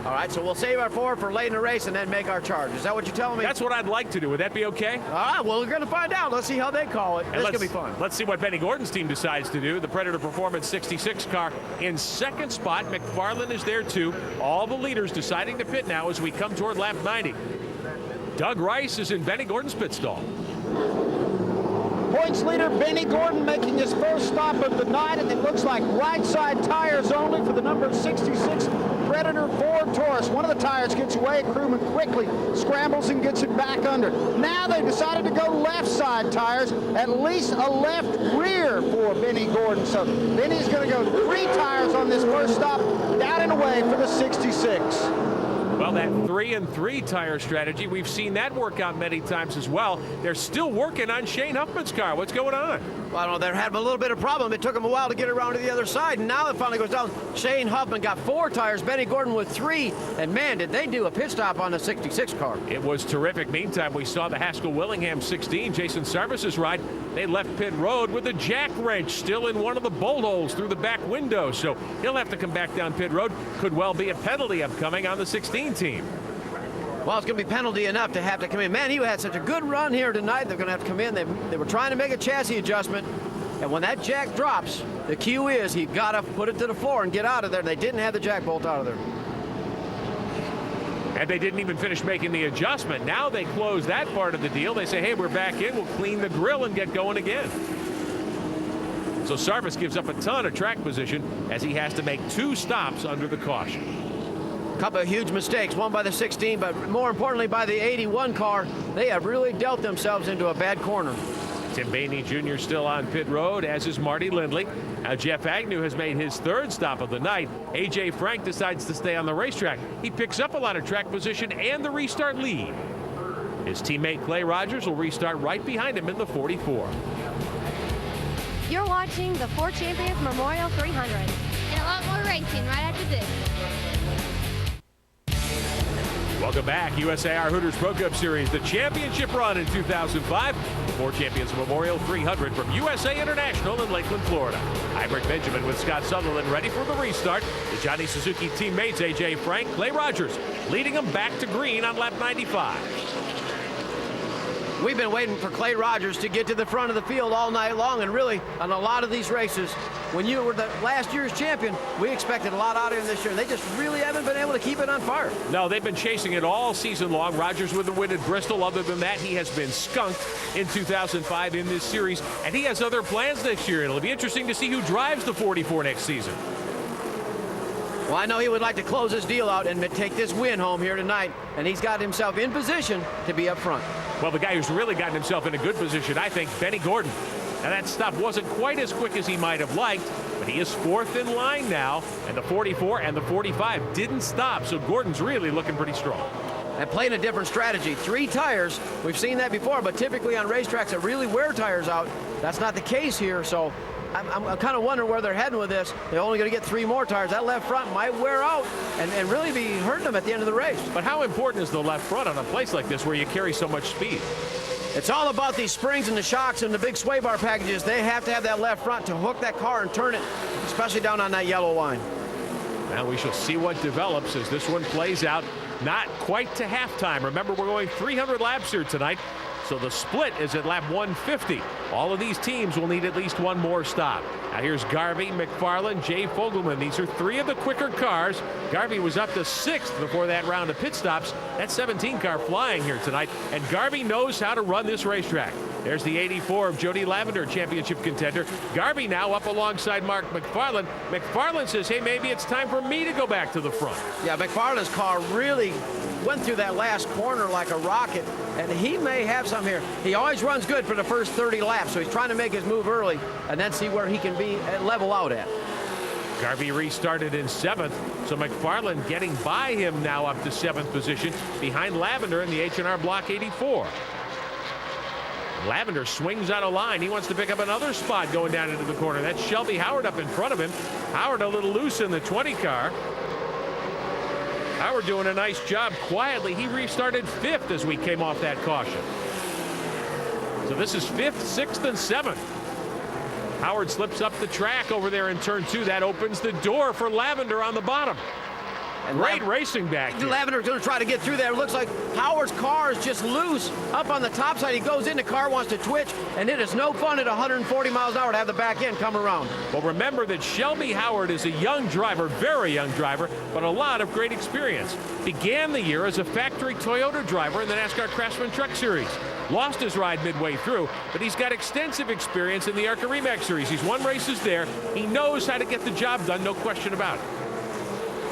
All right, so we'll save our 4 for late in the race and then make our charge. Is that what you're telling me? That's what I'd like to do. Would that be okay? All right, well, we're going to find out. Let's see how they call it. This is going to be fun. Let's see what Benny Gordon's team decides to do. The Predator Performance 66 car in 2nd spot. McFarland is there too. All the leaders deciding to pit now as we come toward lap 90. Doug Rice is in Benny Gordon's pit stall. Points leader Benny Gordon making his first stop of the night, and it looks like right side tires only for the number 66 Predator Ford Taurus. One of the tires gets away, crewman quickly scrambles and gets it back under. Now they decided to go left side tires, at least a left rear for Benny Gordon. So Benny's going to go 3 tires on this first stop, down and away for the 66. Well, that 3-and-3 tire strategy, we've seen that work out many times as well. They're still working on Shane Huffman's car. What's going on? Well, I don't know. They're having a little bit of problem. It took them a while to get around to the other side, and now it finally goes down. Shane Huffman got 4 tires, Benny Gordon with 3, and man, did they do a pit stop on the 66 car. It was terrific. Meantime, we saw the Haskell-Willingham 16, Jason Sarvis's ride. They left pit road with a jack wrench still in one of the bolt holes through the back window, so he'll have to come back down pit road. Could well be a penalty upcoming on the 16 team. Well, it's going to be penalty enough to have to come in. Man, he had such a good run here tonight. They're going to have to come in. They were trying to make a chassis adjustment, and when that jack drops, the cue is he got to put it to the floor and get out of there. They didn't have the jack bolt out of there. And they didn't even finish making the adjustment. Now they close that part of the deal. They say, hey, we're back in. We'll clean the grill and get going again. So Sarvis gives up a ton of track position as he has to make 2 stops under the caution. A couple of huge mistakes, one by the 16, but more importantly by the 81 car. They have really dealt themselves into a bad corner. Tim Bainey Jr. still on pit road, as is Marty Lindley. Now Jeff Agnew has made his third stop of the night. A.J. Frank decides to stay on the racetrack. He picks up a lot of track position and the restart lead. His teammate Clay Rogers will restart right behind him in the 44. You're watching the Four Champions Memorial 300. And a lot more racing right after this. Welcome back. USAR Hooters Pro Cup Series, the championship run in 2005. Four Champions Memorial 300 from USA International in Lakeland, Florida. I'm Rick Benjamin with Scott Sutherland ready for the restart. The Johnny Suzuki teammates A.J. Frank, Clay Rogers leading them back to green on lap 95. We've been waiting for Clay Rogers to get to the front of the field all night long, and really on a lot of these races, when you were the last year's champion, we expected a lot out of him this year. They just really haven't been able to keep it on fire. No, they've been chasing it all season long. Rogers with the win at Bristol. Other than that, he has been skunked in 2005 in this series, and he has other plans next year. It'll be interesting to see who drives the 44 next season. Well, I know he would like to close his deal out and take this win home here tonight, and he's got himself in position to be up front. Well, the guy who's really gotten himself in a good position, I think, Benny Gordon. Now, that stop wasn't quite as quick as he might have liked, but he is fourth in line now, and the 44 and the 45 didn't stop, so Gordon's really looking pretty strong. And playing a different strategy. 3 tires, we've seen that before, but typically on racetracks that really wear tires out, that's not the case here, so I'm kind of wondering where they're heading with this. They're only going to get 3 more tires. That left front might wear out and really be hurting them at the end of the race. But how important is the left front on a place like this where you carry so much speed? It's all about these springs and the shocks and the big sway bar packages. They have to have that left front to hook that car and turn it, especially down on that yellow line. Now we shall see what develops as this one plays out. Not quite to halftime. Remember, we're going 300 laps here tonight. So the split is at lap 150. All of these teams will need at least one more stop. Now here's Garvey, McFarland, Jay Fogelman. These are 3 of the quicker cars. Garvey was up to 6th before that round of pit stops. That 17 car flying here tonight. And Garvey knows how to run this racetrack. There's the 84 of Jody Lavender, championship contender. Garvey now up alongside Mark McFarland. McFarland says, hey, maybe it's time for me to go back to the front. Yeah, McFarland's car really went through that last corner like a rocket, and he may have some here. He always runs good for the first 30 laps, so he's trying to make his move early and then see where he can be level out at. Garvey restarted in 7th, so McFarland getting by him now up to 7th position behind Lavender in the H&R Block 84. Lavender swings out of line. He wants to pick up another spot going down into the corner. That's Shelby Howard up in front of him. Howard a little loose in the 20 car. Howard doing a nice job quietly. He restarted 5th as we came off that caution. So this is 5th, 6th, and 7th. Howard slips up the track over there in turn 2. That opens the door for Lavender on the bottom. And great racing back here. Lavender's going to try to get through there. It looks like Howard's car is just loose up on the top side. He goes in, the car wants to twitch, and it is no fun at 140 miles an hour to have the back end come around. Well, remember that Shelby Howard is a young driver, very young driver, but a lot of great experience. Began the year as a factory Toyota driver in the NASCAR Craftsman Truck Series. Lost his ride midway through, but he's got extensive experience in the ARCA REMAX Series. He's won races there. He knows how to get the job done, no question about it.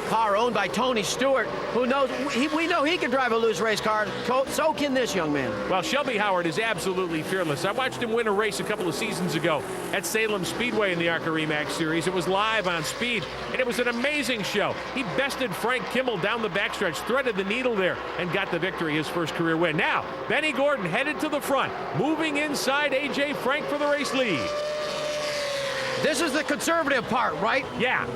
Car owned by Tony Stewart, who knows, we know he can drive a loose race car, so can this young man. Well, Shelby Howard is absolutely fearless. I watched him win a race a couple of seasons ago at Salem Speedway in the ARCA REMAX Series. It was live on Speed, and it was an amazing show. He bested Frank Kimmel down the backstretch, threaded the needle there, and got the victory, his first career win. Now, Benny Gordon headed to the front, moving inside A.J. Frank for the race lead. This is the conservative part, right? Yeah.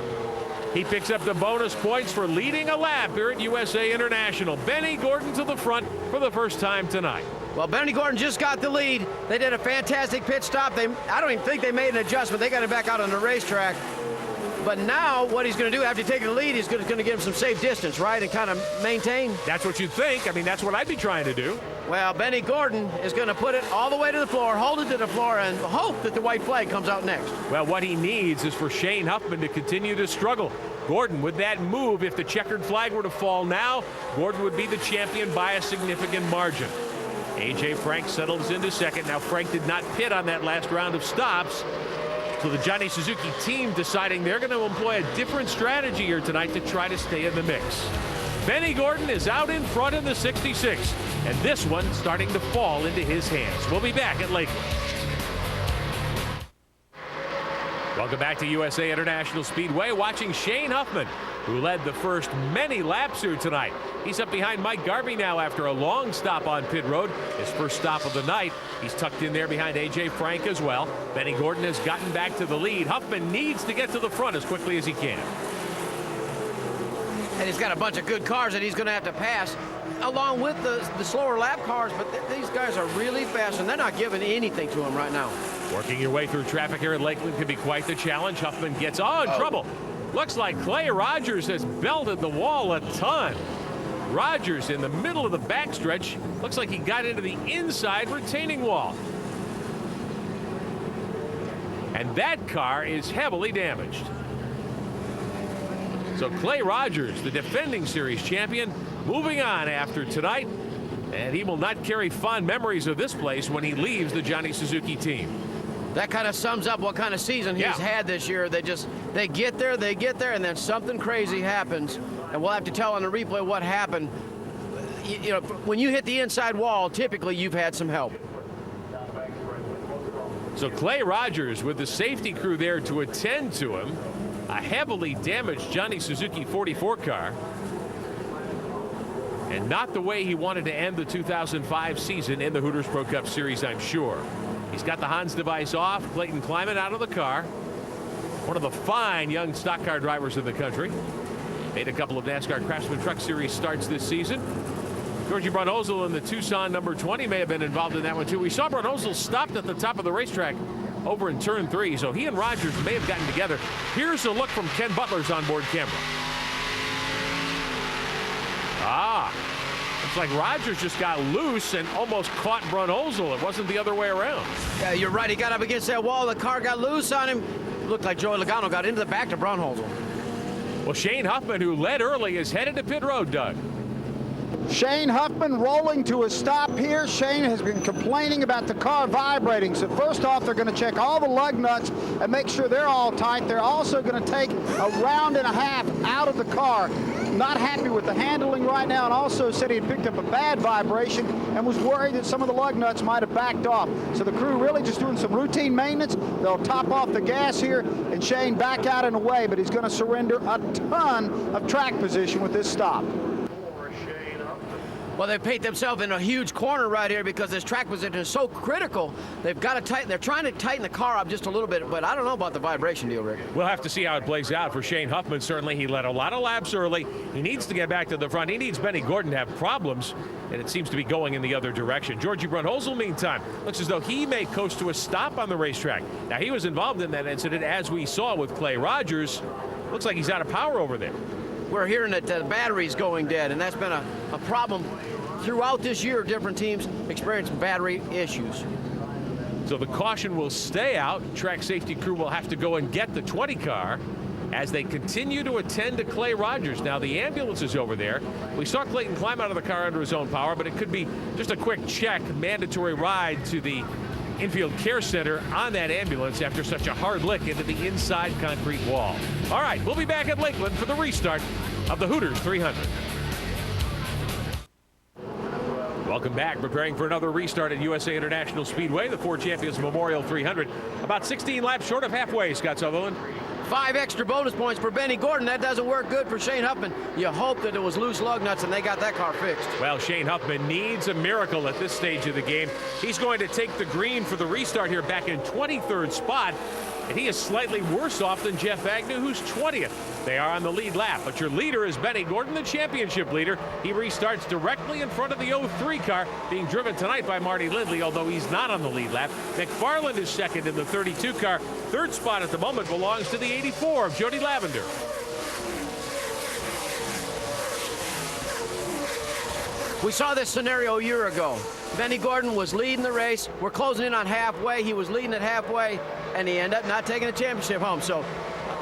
He picks up the bonus points for leading a lap here at USA International. Benny Gordon to the front for the first time tonight. Well, Benny Gordon just got the lead. They did a fantastic pit stop. I don't even think they made an adjustment. They got him back out on the racetrack. But now what he's going to do after taking the lead, he's going to give him some safe distance, right, and kind of maintain. That's what you'd think. I mean, that's what I'd be trying to do. Well, Benny Gordon is going to put it all the way to the floor, hold it to the floor, and hope that the white flag comes out next. Well, what he needs is for Shane Huffman to continue to struggle. Gordon, with that move, if the checkered flag were to fall now, Gordon would be the champion by a significant margin. A.J. Frank settles into second. Now, Frank did not pit on that last round of stops. So the Johnny Suzuki team deciding they're going to employ a different strategy here tonight to try to stay in the mix. Benny Gordon is out in front in the 66, and this one starting to fall into his hands. We'll be back at Lakeland. Welcome back to USA International Speedway. Watching Shane Huffman, who led the first many laps here tonight. He's up behind Mike Garvey now after a long stop on pit road. His first stop of the night. He's tucked in there behind A.J. Frank as well. Benny Gordon has gotten back to the lead. Huffman needs to get to the front as quickly as he can. And he's got a bunch of good cars that he's going to have to pass, along with the slower lap cars. But these guys are really fast, and they're not giving anything to him right now. Working your way through traffic here at Lakeland can be quite the challenge. Huffman gets in trouble. Looks like Clay Rogers has belted the wall a ton. Rogers in the middle of the backstretch. Looks like he got into the inside retaining wall. And that car is heavily damaged. So Clay Rogers, the defending series champion, moving on after tonight. And he will not carry fond memories of this place when he leaves the Johnny Suzuki team. That kind of sums up what kind of season he's had this year. They get there, and then something crazy happens. And we'll have to tell on the replay what happened. You know, when you hit the inside wall, typically you've had some help. So Clay Rogers with the safety crew there to attend to him. A heavily damaged Johnny Suzuki 44 car. And not the way he wanted to end the 2005 season in the Hooters Pro Cup Series, I'm sure. He's got the Hans device off. Clayton Kleiman out of the car. One of the fine young stock car drivers in the country. Made a couple of NASCAR Craftsman Truck Series starts this season. Georgie Brunhosel in the Tucson number 20 may have been involved in that one too. We saw Brunhosel stopped at the top of the racetrack over in turn 3, so he and Rogers may have gotten together. Here's a look from Ken Butler's onboard camera. Looks like Rogers just got loose and almost caught Brunhosel. It wasn't the other way around. Yeah, you're right. He got up against that wall. The car got loose on him. Looked like Joey Logano got into the back to Brunhosel. Well, Shane Huffman, who led early, is headed to pit road, Doug. Shane Huffman rolling to a stop here. Shane has been complaining about the car vibrating. So first off, they're going to check all the lug nuts and make sure they're all tight. They're also going to take a round and a half out of the car. Not happy with the handling right now, and also said he had picked up a bad vibration and was worried that some of the lug nuts might have backed off. So the crew really just doing some routine maintenance. They'll top off the gas here, and Shane back out and away, but he's going to surrender a ton of track position with this stop. Well, they paint themselves in a huge corner right here because this track position is so critical. They've got to tighten. They're trying to tighten the car up just a little bit, but I don't know about the vibration deal, Rick. We'll have to see how it plays out for Shane Huffman. Certainly, he led a lot of laps early. He needs to get back to the front. He needs Benny Gordon to have problems, and it seems to be going in the other direction. Georgie Brunhosel, meantime, looks as though he may coast to a stop on the racetrack. Now, he was involved in that incident, as we saw with Clay Rogers. Looks like he's out of power over there. We're hearing that the battery's going dead, and that's been a problem throughout this year. Different teams experiencing battery issues. So the caution will stay out. Track safety crew will have to go and get the 20 car as they continue to attend to Clay Rogers. Now the ambulance is over there. We saw Clayton climb out of the car under his own power, but it could be just a quick check, mandatory ride to the infield care center on that ambulance after such a hard lick into the inside concrete wall. All right, we'll be back at Lakeland for the restart of the Hooters 300. Welcome back. Preparing for another restart at USA International Speedway, the Ford Champions Memorial 300. About 16 laps short of halfway, Scott Sutherland. 5 extra bonus points for Benny Gordon. That doesn't work good for Shane Huffman. You hope that it was loose lug nuts and they got that car fixed. Well, Shane Huffman needs a miracle at this stage of the game. He's going to take the green for the restart here, back in 23rd spot. And he is slightly worse off than Jeff Agnew, who's 20th. They are on the lead lap, but your leader is Benny Gordon, the championship leader. He restarts directly in front of the 03 car, being driven tonight by Marty Lindley, although he's not on the lead lap. McFarland is second in the 32 car. Third spot at the moment belongs to the 84 of Jody Lavender. We saw this scenario a year ago. Benny Gordon was leading the race. We're closing in on halfway. He was leading at halfway, and he ended up not taking the championship home. So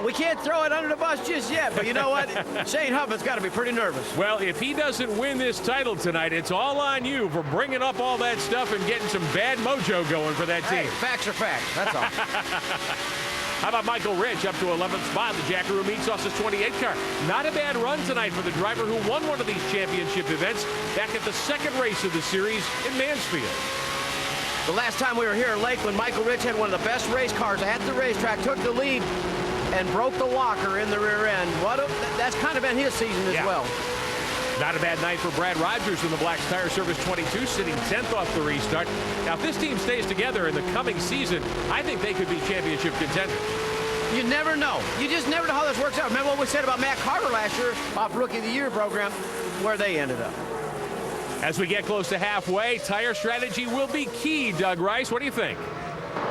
we can't throw it under the bus just yet, but you know what? Shane Huffman's got to be pretty nervous. Well, if he doesn't win this title tonight, it's all on you for bringing up all that stuff and getting some bad mojo going for that team. Hey, facts are facts. That's all. How about Michael Rich up to 11th spot in the Jackaroo Meat Sauce's 28 car? Not a bad run tonight for the driver who won one of these championship events back at the second race of the series in Mansfield. The last time we were here in Lakeland, Michael Rich had one of the best race cars at the racetrack, took the lead, and broke the walker in the rear end. That's kind of been his season as well. Not a bad night for Brad Rogers in the Black's Tire Service 22, sitting 10th off the restart. Now, if this team stays together in the coming season, I think they could be championship contenders. You never know. You just never know how this works out. Remember what we said about Matt Carter last year off Rookie of the Year program, where they ended up. As we get close to halfway, tire strategy will be key. Doug Rice, what do you think?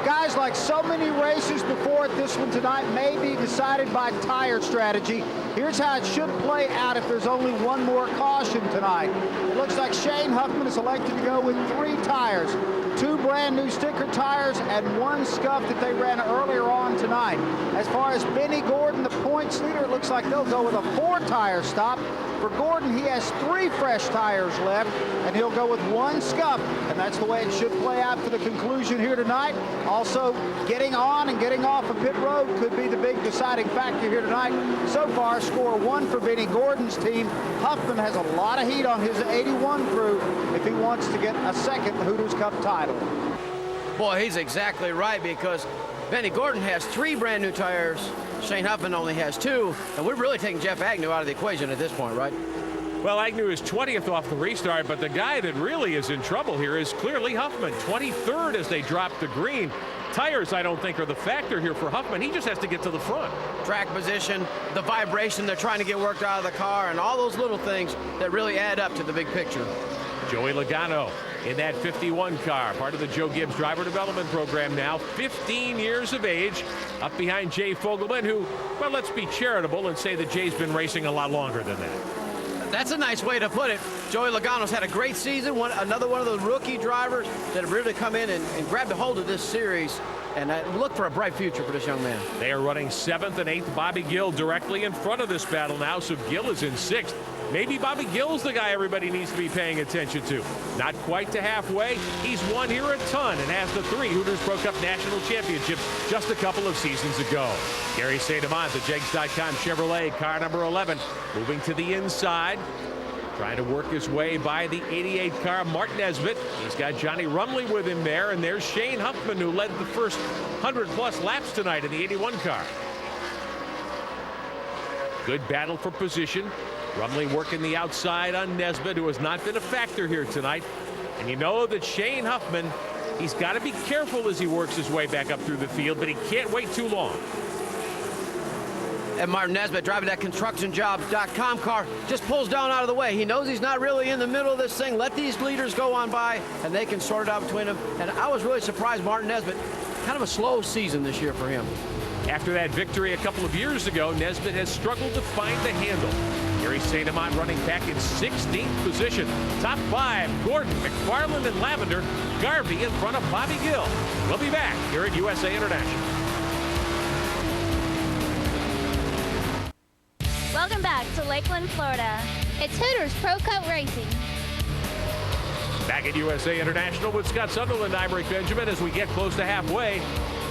Guys, like so many races before it, this one tonight may be decided by tire strategy. Here's how it should play out if there's only one more caution tonight. It looks like Shane Huffman is elected to go with 3 tires. 2 brand new sticker tires and 1 scuff that they ran earlier on tonight. As far as Benny Gordon, the points leader, it looks like they'll go with a 4-tire stop. For Gordon, he has 3 fresh tires left, and he'll go with 1 scuff, and that's the way it should play out for the conclusion here tonight. Also, getting on and getting off of pit road could be the big deciding factor here tonight. So far, score 1 for Benny Gordon's team. Huffman has a lot of heat on his 81 crew if he wants to get a second Hooters Cup title. Boy, he's exactly right, because Benny Gordon has 3 brand new tires. Shane Huffman only has 2, and we're really taking Jeff Agnew out of the equation at this point, right? Well, Agnew is 20th off the restart, but the guy that really is in trouble here is clearly Huffman. 23rd as they drop the green. Tires, I don't think, are the factor here for Huffman. He just has to get to the front. Track position, the vibration they're trying to get worked out of the car, and all those little things that really add up to the big picture. Joey Logano in that 51 car, part of the Joe Gibbs driver development program now, 15 years of age, up behind Jay Fogelman, who, well, let's be charitable and say that Jay's been racing a lot longer than that. That's a nice way to put it. Joey Logano's had a great season, another one of those rookie drivers that have really come in and grabbed a hold of this series, and look for a bright future for this young man. They are running 7th and 8th. Bobby Gill directly in front of this battle now, so Gill is in 6th. Maybe Bobby Gill's the guy everybody needs to be paying attention to. Not quite to halfway. He's won here a ton and has the 3 Hooters Pro Cup National Championships just a couple of seasons ago. Gary St. Amant, the Jegs.com Chevrolet, car number 11, moving to the inside. Trying to work his way by the 88 car, Mark Nesbitt. He's got Johnny Rumley with him there, and there's Shane Huffman, who led the first 100-plus laps tonight in the 81 car. Good battle for position. Rumley working the outside on Nesbitt, who has not been a factor here tonight. And you know that Shane Huffman, he's got to be careful as he works his way back up through the field, but he can't wait too long. And Martin Nesbitt, driving that ConstructionJobs.com car, just pulls down out of the way. He knows he's not really in the middle of this thing. Let these leaders go on by, and they can sort it out between them. And I was really surprised, Martin Nesbitt, kind of a slow season this year for him. After that victory a couple of years ago, Nesbitt has struggled to find the handle. Gary St. Amant running back in 16th position. Top 5, Gordon, McFarland, and Lavender. Garvey in front of Bobby Gill. We'll be back here at USA International. Welcome back to Lakeland, Florida. It's Hooters Pro Cup Racing. Back at USA International with Scott Sutherland, I'm Rick Benjamin. As we get close to halfway,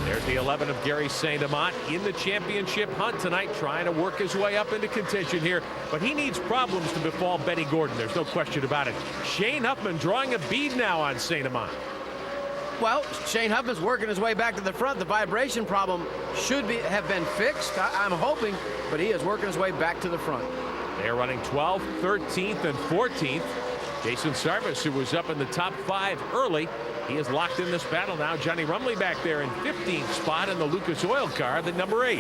there's the 11 of Gary St. Amant in the championship hunt tonight, trying to work his way up into contention here. But he needs problems to befall Benny Gordon. There's no question about it. Shane Huffman drawing a bead now on St. Amant. Well, Shane Huffman's working his way back to the front. The vibration problem should have been fixed, I'm hoping, but he is working his way back to the front. They're running 12th, 13th, and 14th. Jason Sarvis, who was up in the top 5 early, he is locked in this battle now. Johnny Rumley back there in 15th spot in the Lucas Oil car, the number 8.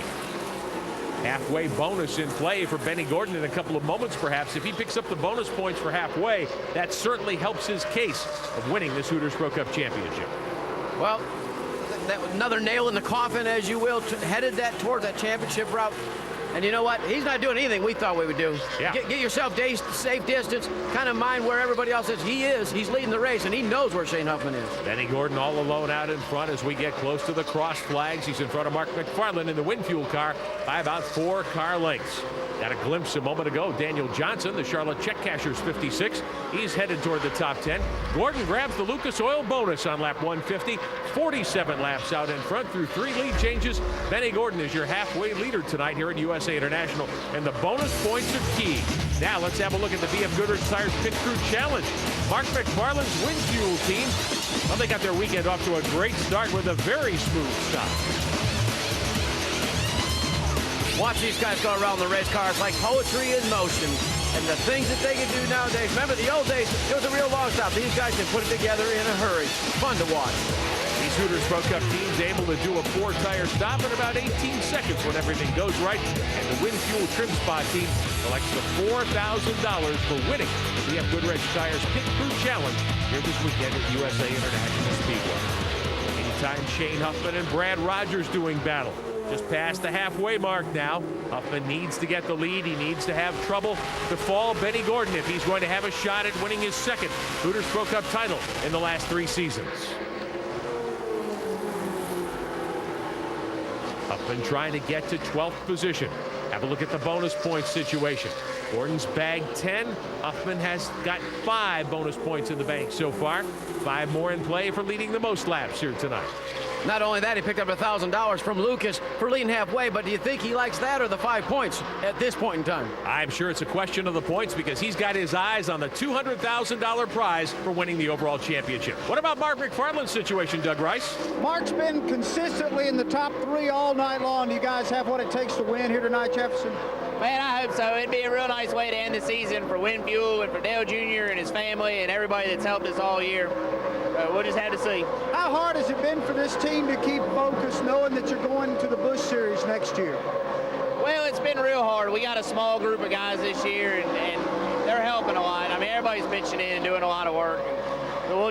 Halfway bonus in play for Benny Gordon in a couple of moments, perhaps. If he picks up the bonus points for halfway, that certainly helps his case of winning this Hooters Pro Cup Championship. Well, that was another nail in the coffin, as you will, headed that towards that championship route. And you know what? He's not doing anything we thought we would do. Yeah. Get yourself safe distance, kind of mind where everybody else is. He's leading the race, and he knows where Shane Huffman is. Benny Gordon all alone out in front as we get close to the cross flags. He's in front of Mark McFarland in the Winfuel car by about 4 car lengths. Got a glimpse a moment ago. Daniel Johnson, the Charlotte check casher's 56. He's headed toward the top 10. Gordon grabs the Lucas Oil bonus on lap 150. 47 laps out in front through 3 lead changes. Benny Gordon is your halfway leader tonight here at USA International, and the bonus points are key. Now let's have a look at the BF Goodrich Tires Pit Crew Challenge. Mark McFarland's Wind Fuel team, well, they got their weekend off to a great start with a very smooth stop. Watch these guys go around the race car. It's like poetry in motion. And the things that they can do nowadays. Remember the old days, it was a real long stop. These guys can put it together in a hurry. Fun to watch. These Hooters Pro Cup teams able to do a 4-tire stop in about 18 seconds when everything goes right. And the Wind Fuel Trim Spot team collects the $4,000 for winning the BF Goodrich Tires Pit Crew Challenge here this weekend at USA International Speedway. Anytime Shane Huffman and Brad Rogers doing battle. Just past the halfway mark now. Huffman needs to get the lead. He needs to have trouble to fall Benny Gordon if he's going to have a shot at winning his second Hooters Pro Cup title in the last 3 seasons. Huffman trying to get to 12th position. Have a look at the bonus points situation. Gordon's bagged 10. Huffman has got 5 bonus points in the bank so far. 5 more in play for leading the most laps here tonight. Not only that, he picked up $1,000 from Lucas for leading halfway, but do you think he likes that or the 5 points at this point in time? I'm sure it's a question of the points because he's got his eyes on the $200,000 prize for winning the overall championship. What about Mark McFarland's situation, Doug Rice? Mark's been consistently in the top 3 all night long. Do you guys have what it takes to win here tonight, Jefferson? Man, I hope so. It'd be a real nice way to end the season for Wind Fuel and for Dale Jr. and his family and everybody that's helped us all year. We'll just have to see. How hard has it been for this team to keep focused knowing that you're going to the Busch Series next year? Well, it's been real hard. We got a small group of guys this year, and they're helping a lot. I mean, everybody's pitching in and doing a lot of work. So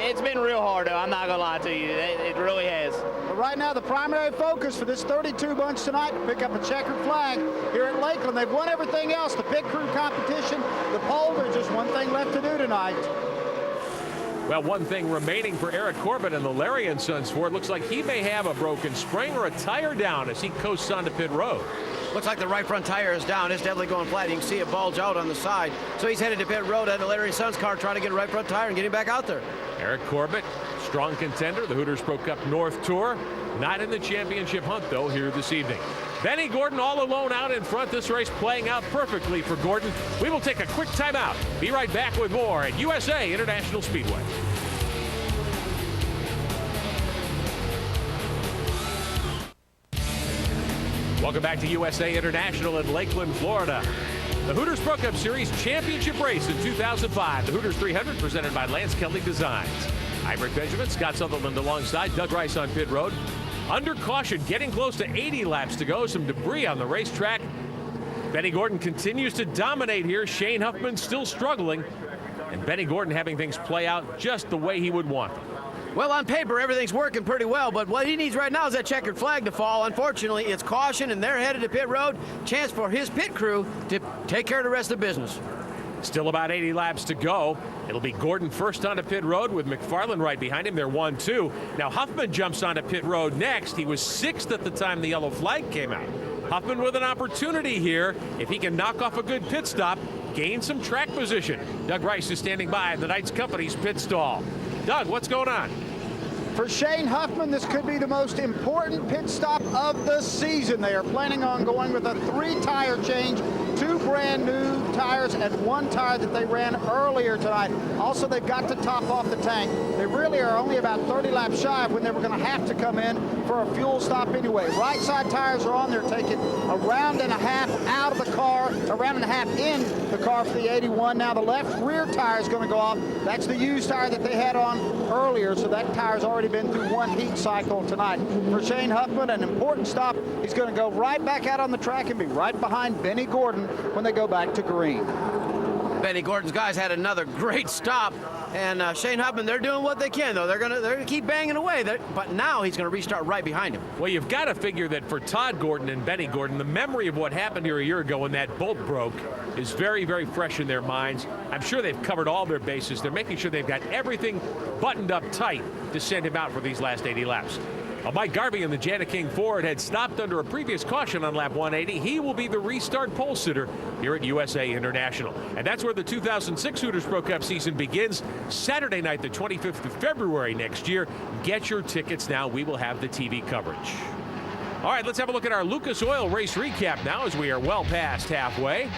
it's been real hard, though. I'm not going to lie to you. It really has. But right now, the primary focus for this 32 bunch tonight to pick up a checkered flag here at Lakeland. They've won everything else, the pit crew competition, the pole. There's just one thing left to do tonight. Well, one thing remaining for Eric Corbett and the Larry & Sons Ford. Looks like he may have a broken spring or a tire down as he coasts onto pit road. Looks like the right front tire is down. It's definitely going flat. You can see it bulge out on the side. So he's headed to pit road at the Larry & Sons car, trying to get a right front tire and get him back out there. Eric Corbett, strong contender, the Hooters Pro Cup North Tour. Not in the championship hunt, though, here this evening. Benny Gordon all alone out in front. This race playing out perfectly for Gordon. We will take a quick timeout. Be right back with more at USA International Speedway. Welcome back to USA International in Lakeland, Florida. The Hooters Pro Cup Series championship race in 2005. The Hooters 300 presented by Lance Kelly Designs. I'm Rick Benjamin, Scott Sutherland alongside Doug Rice on pit road. Under caution, getting close to 80 laps to go. Some debris on the racetrack. Benny Gordon continues to dominate here. Shane Huffman still struggling. And Benny Gordon having things play out just the way he would want them. Well, on paper, everything's working pretty well, but what he needs right now is that checkered flag to fall. Unfortunately, it's caution, and they're headed to pit road. Chance for his pit crew to take care of the rest of the business. Still about 80 laps to go. It'll be Gordon first onto pit road with McFarland right behind him. They're 1-2. Now Huffman jumps onto pit road next. He was 6th at the time the yellow flag came out. Huffman with an opportunity here. If he can knock off a good pit stop, gain some track position. Doug Rice is standing by at the Knights Company's pit stall. Doug, what's going on? For Shane Huffman, this could be the most important pit stop of the season. They are planning on going with a 3-tire change, 2 brand new tires and 1 tire that they ran earlier tonight. Also, they've got to top off the tank. They really are only about 30 laps shy of when they were going to have to come in for a fuel stop anyway. Right side tires are on there, taking a round and a half out of the car, a round and a half in the car for the 81. Now the left rear tire is going to go off. That's the used tire that they had on earlier, so that tire's already been through 1 heat cycle tonight. For Shane Huffman, an important stop. He's going to go right back out on the track and be right behind Benny Gordon when they go back to green. Benny Gordon's guys had another great stop, and Shane Huffman, they're doing what they can, though. They're gonna keep banging away, but now he's gonna restart right behind him. Well, you've got to figure that for Todd Gordon and Benny Gordon, the memory of what happened here a year ago when that bolt broke is very, very fresh in their minds. I'm sure they've covered all their bases. They're making sure they've got everything buttoned up tight to send him out for these last 80 laps. Mike Garvey in the Jana King Ford had stopped under a previous caution on lap 180. He will be the restart pole sitter here at USA International. And that's where the 2006 Hooters Pro Cup season begins. Saturday night, the 25th of February next year. Get your tickets now. We will have the TV coverage. All right, let's have a look at our Lucas Oil race recap now as we are well past halfway.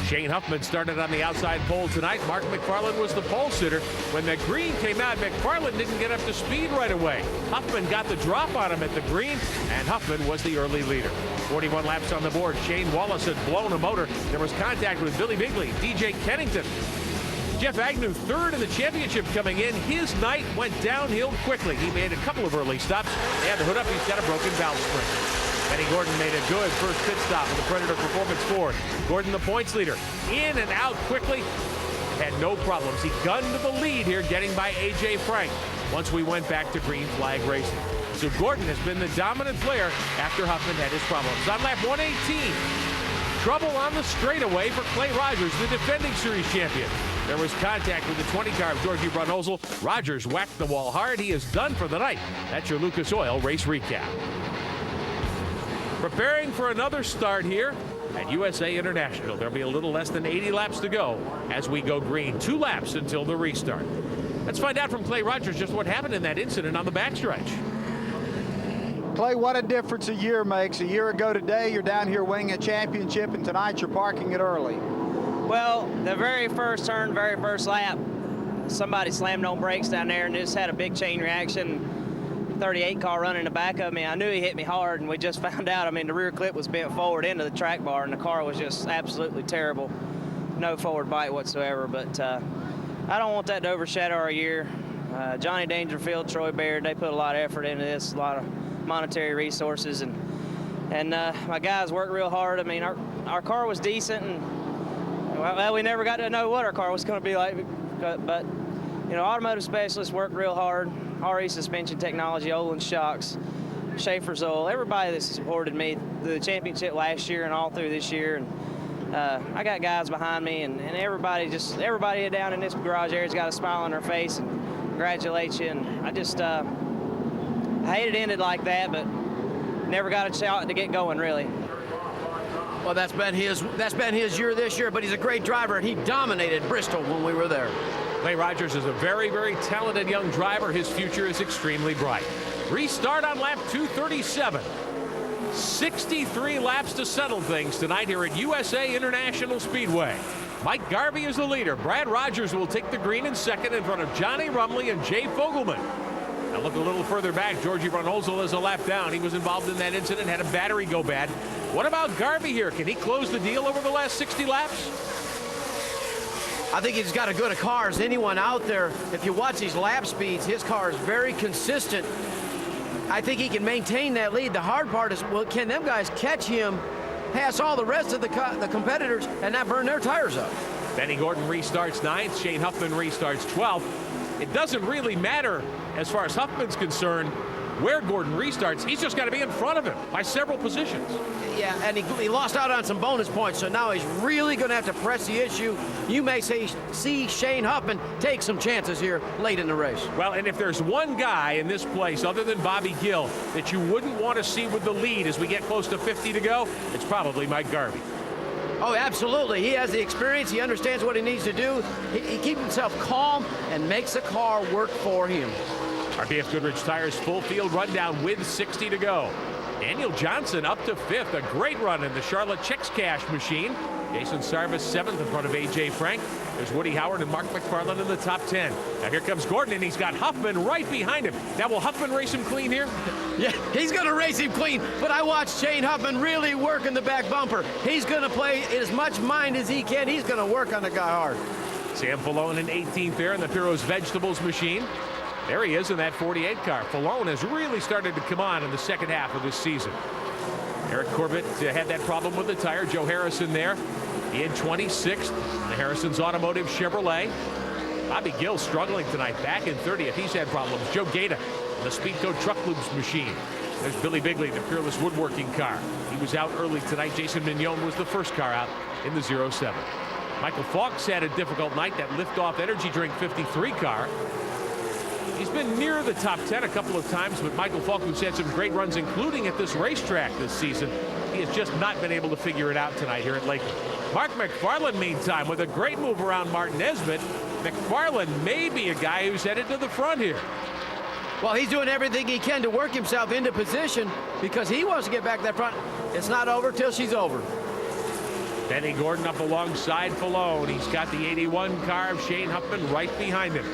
Shane Huffman started on the outside pole tonight. Mark McFarland was the pole sitter. When the green came out, McFarland didn't get up to speed right away. Huffman got the drop on him at the green, and Huffman was the early leader. 41 laps on the board. Shane Wallace had blown a motor. There was contact with Billy Bigley, DJ Kennington. Jeff Agnew, third in the championship coming in. His night went downhill quickly. He made a couple of early stops. They had the hood up. He's got a broken valve spring. Benny Gordon made a good first pit stop with the Predator Performance Ford. Gordon, the points leader, in and out quickly. Had no problems. He gunned to the lead here, getting by A.J. Frank once we went back to green flag racing. So Gordon has been the dominant player after Huffman had his problems. On lap 118, trouble on the straightaway for Clay Rogers, the defending series champion. There was contact with the 20 car of Georgie Brunholzl. Rogers whacked the wall hard. He is done for the night. That's your Lucas Oil race recap. Preparing for another start here at USA International. There'll be a little less than 80 laps to go as we go green. 2 laps until the restart. Let's find out from Clay Rogers just what happened in that incident on the backstretch. Clay, what a difference a year makes. A year ago today, you're down here winning a championship, and tonight you're parking it early. Well, the very first turn, very first lap, somebody slammed on brakes down there and just had a big chain reaction. 38 car running in the back of me. I knew he hit me hard, and we just found out. I mean, the rear clip was bent forward into the track bar, and the car was just absolutely terrible. No forward bite whatsoever, but I don't want that to overshadow our year. Johnny Dangerfield, Troy Baird, they put a lot of effort into this, a lot of monetary resources, and my guys worked real hard. I mean, our car was decent, and well, we never got to know what our car was going to be like, but you know, automotive specialists worked real hard. RE suspension technology, Olin shocks, Schaefer's oil, everybody that supported me through the championship last year and all through this year. And I got guys behind me, and everybody down in this garage area's got a smile on their face and congratulate you. And I just I hate it ended like that, but never got a shot to get going, really. Well, that's been his year this year, but he's a great driver, and he dominated Bristol when we were there. Clay Rogers is a very, very talented young driver. His future is extremely bright. Restart on lap 237. 63 laps to settle things tonight here at USA International Speedway. Mike Garvey is the leader. Brad Rogers will take the green in second in front of Johnny Rumley and Jay Fogelman. Now look a little further back. Georgie Brunholzl is a lap down. He was involved in that incident, had a battery go bad. What about Garvey here? Can he close the deal over the last 60 laps? I think he's got as good a car as anyone out there. If you watch these lap speeds, his car is very consistent. I think he can maintain that lead. The hard part is, well, can them guys catch him, pass all the rest of the competitors, and not burn their tires up? Benny Gordon restarts 9th. Shane Huffman restarts 12th. It doesn't really matter as far as Huffman's concerned where Gordon restarts. He's just got to be in front of him by several positions. Yeah, and he lost out on some bonus points, so now he's really going to have to press the issue. You may see Shane Huffman take some chances here late in the race. Well, and if there's one guy in this place other than Bobby Gill that you wouldn't want to see with the lead as we get close to 50 to go, it's probably Mike Garvey. Oh, absolutely. He has the experience. He understands what he needs to do. He keeps himself calm and makes the car work for him. RPF Goodrich Tires full field rundown with 60 to go. Daniel Johnson up to 5th. A great run in the Charlotte Chicks Cash machine. Jason Sarvis 7th in front of A.J. Frank. There's Woody Howard and Mark McFarland in the top 10. Now here comes Gordon, and he's got Huffman right behind him. Now will Huffman race him clean here? Yeah, he's going to race him clean, but I watched Shane Huffman really work in the back bumper. He's going to play as much mind as he can. He's going to work on the guy hard. Sam Fallone in 18th there in the Piro's Vegetables machine. There he is in that 48 car. Fallone has really started to come on in the second half of this season. Eric Corbett had that problem with the tire. Joe Harrison there. He had 26th. The Harrison's Automotive Chevrolet. Bobby Gill struggling tonight, back in 30th. He's had problems. Joe Gaeta in the Speedco Truck Loops machine. There's Billy Bigley in the Peerless Woodworking car. He was out early tonight. Jason Mignon was the first car out in the 07. Michael Fawkes had a difficult night. That Liftoff Energy Drink 53 car. He's been near the top 10 a couple of times, but Michael Falk, who's had some great runs, including at this racetrack this season, he has just not been able to figure it out tonight here at Lakeland. Mark McFarland, meantime, with a great move around Martin Nesbitt. McFarland may be a guy who's headed to the front here. Well, he's doing everything he can to work himself into position because he wants to get back to that front. It's not over till she's over. Benny Gordon up alongside Falone. He's got the 81 car of Shane Huffman right behind him.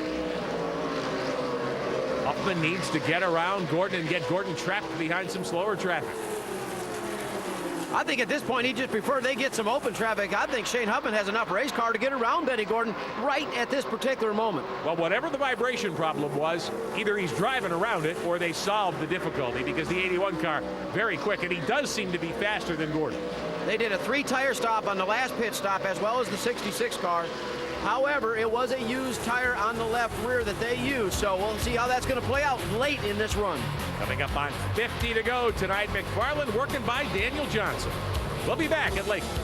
Huffman needs to get around Gordon and get Gordon trapped behind some slower traffic. I think at this point he just prefer they get some open traffic. I think Shane Huffman has enough race car to get around Benny Gordon right at this particular moment. Well, whatever the vibration problem was, either he's driving around it or they solved the difficulty because the 81 car very quick, and he does seem to be faster than Gordon. They did a 3-tire stop on the last pit stop as well as the 66 car. However, it was a used tire on the left rear that they used, so we'll see how that's going to play out late in this run. Coming up on 50 to go tonight, McFarland working by Daniel Johnson. We'll be back at Lakeland.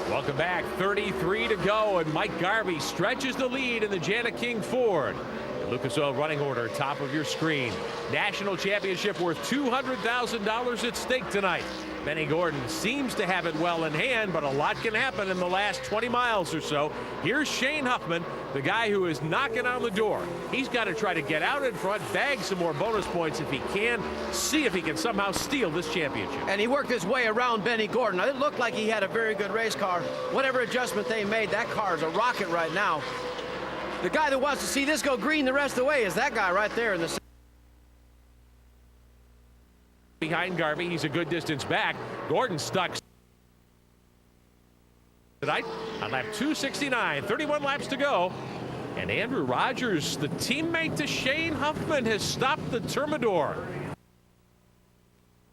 Welcome back. 33 to go, and Mike Garvey stretches the lead in the Jana King Ford. The Lucas Oil running order, top of your screen. National championship worth $200,000 at stake tonight. Benny Gordon seems to have it well in hand, but a lot can happen in the last 20 miles or so. Here's Shane Huffman, the guy who is knocking on the door. He's got to try to get out in front, bag some more bonus points if he can, see if he can somehow steal this championship. And he worked his way around Benny Gordon. Now, it looked like he had a very good race car. Whatever adjustment they made, that car is a rocket right now. The guy that wants to see this go green the rest of the way is that guy right there in the behind Garvey. He's a good distance back. Gordon stuck tonight on lap 269, 31 laps to go. And Andrew Rogers, the teammate to Shane Huffman, has stopped the Termidor.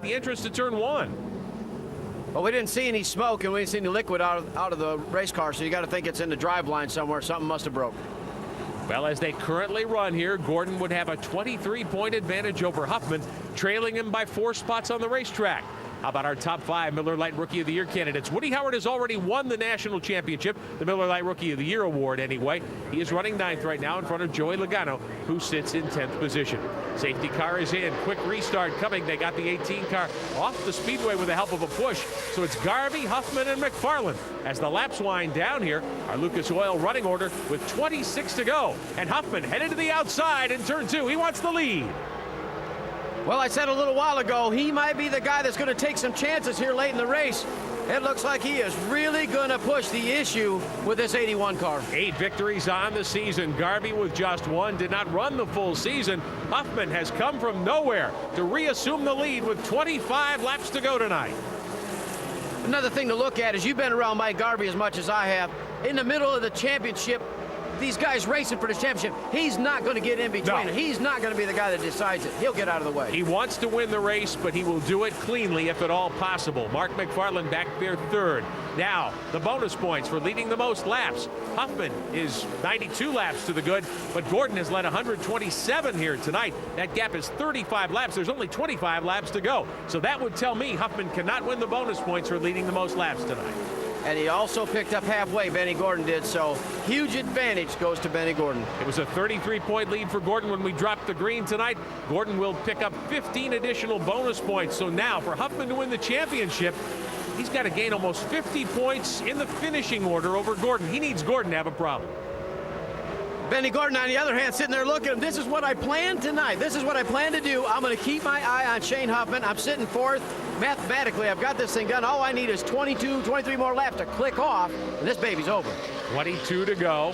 The entrance to turn 1. Well, we didn't see any smoke and we didn't see any liquid out of the race car, so you got to think it's in the drive line somewhere. Something must have broke. Well, as they currently run here, Gordon would have a 23-point advantage over Huffman, trailing him by 4 spots on the racetrack. How about our top 5 Miller Lite Rookie of the Year candidates? Woody Howard has already won the national championship, the Miller Lite Rookie of the Year award anyway. He is running 9th right now in front of Joey Logano, who sits in 10th position. Safety car is in. Quick restart coming. They got the 18 car off the speedway with the help of a push. So it's Garvey, Huffman, and McFarland. As the laps wind down here, our Lucas Oil running order with 26 to go. And Huffman headed to the outside in turn 2. He wants the lead. Well, I said a little while ago, he might be the guy that's going to take some chances here late in the race. It looks like he is really going to push the issue with this 81 car. 8 victories on the season. Garvey with just 1 did not run the full season. Huffman has come from nowhere to reassume the lead with 25 laps to go tonight. Another thing to look at is you've been around Mike Garvey as much as I have. In the middle of the championship, these guys racing for the championship, he's not going to get in between. No. He's not going to be the guy that decides it. He'll get out of the way. He wants to win the race, but he will do it cleanly if at all possible. Mark McFarland back there 3rd. Now, the bonus points for leading the most laps. Huffman is 92 laps to the good, but Gordon has led 127 here tonight. That gap is 35 laps. There's only 25 laps to go. So that would tell me Huffman cannot win the bonus points for leading the most laps tonight. And he also picked up halfway, Benny Gordon did, so huge advantage goes to Benny Gordon. It was a 33-point lead for Gordon when we dropped the green tonight. Gordon will pick up 15 additional bonus points. So now for Huffman to win the championship, he's got to gain almost 50 points in the finishing order over Gordon. He needs Gordon to have a problem. Benny Gordon, on the other hand, sitting there looking at him. This is what I planned tonight. This is what I plan to do. I'm going to keep my eye on Shane Huffman. I'm sitting 4th. Mathematically, I've got this thing done. All I need is 22, 23 more laps to click off, and this baby's over. 22 to go.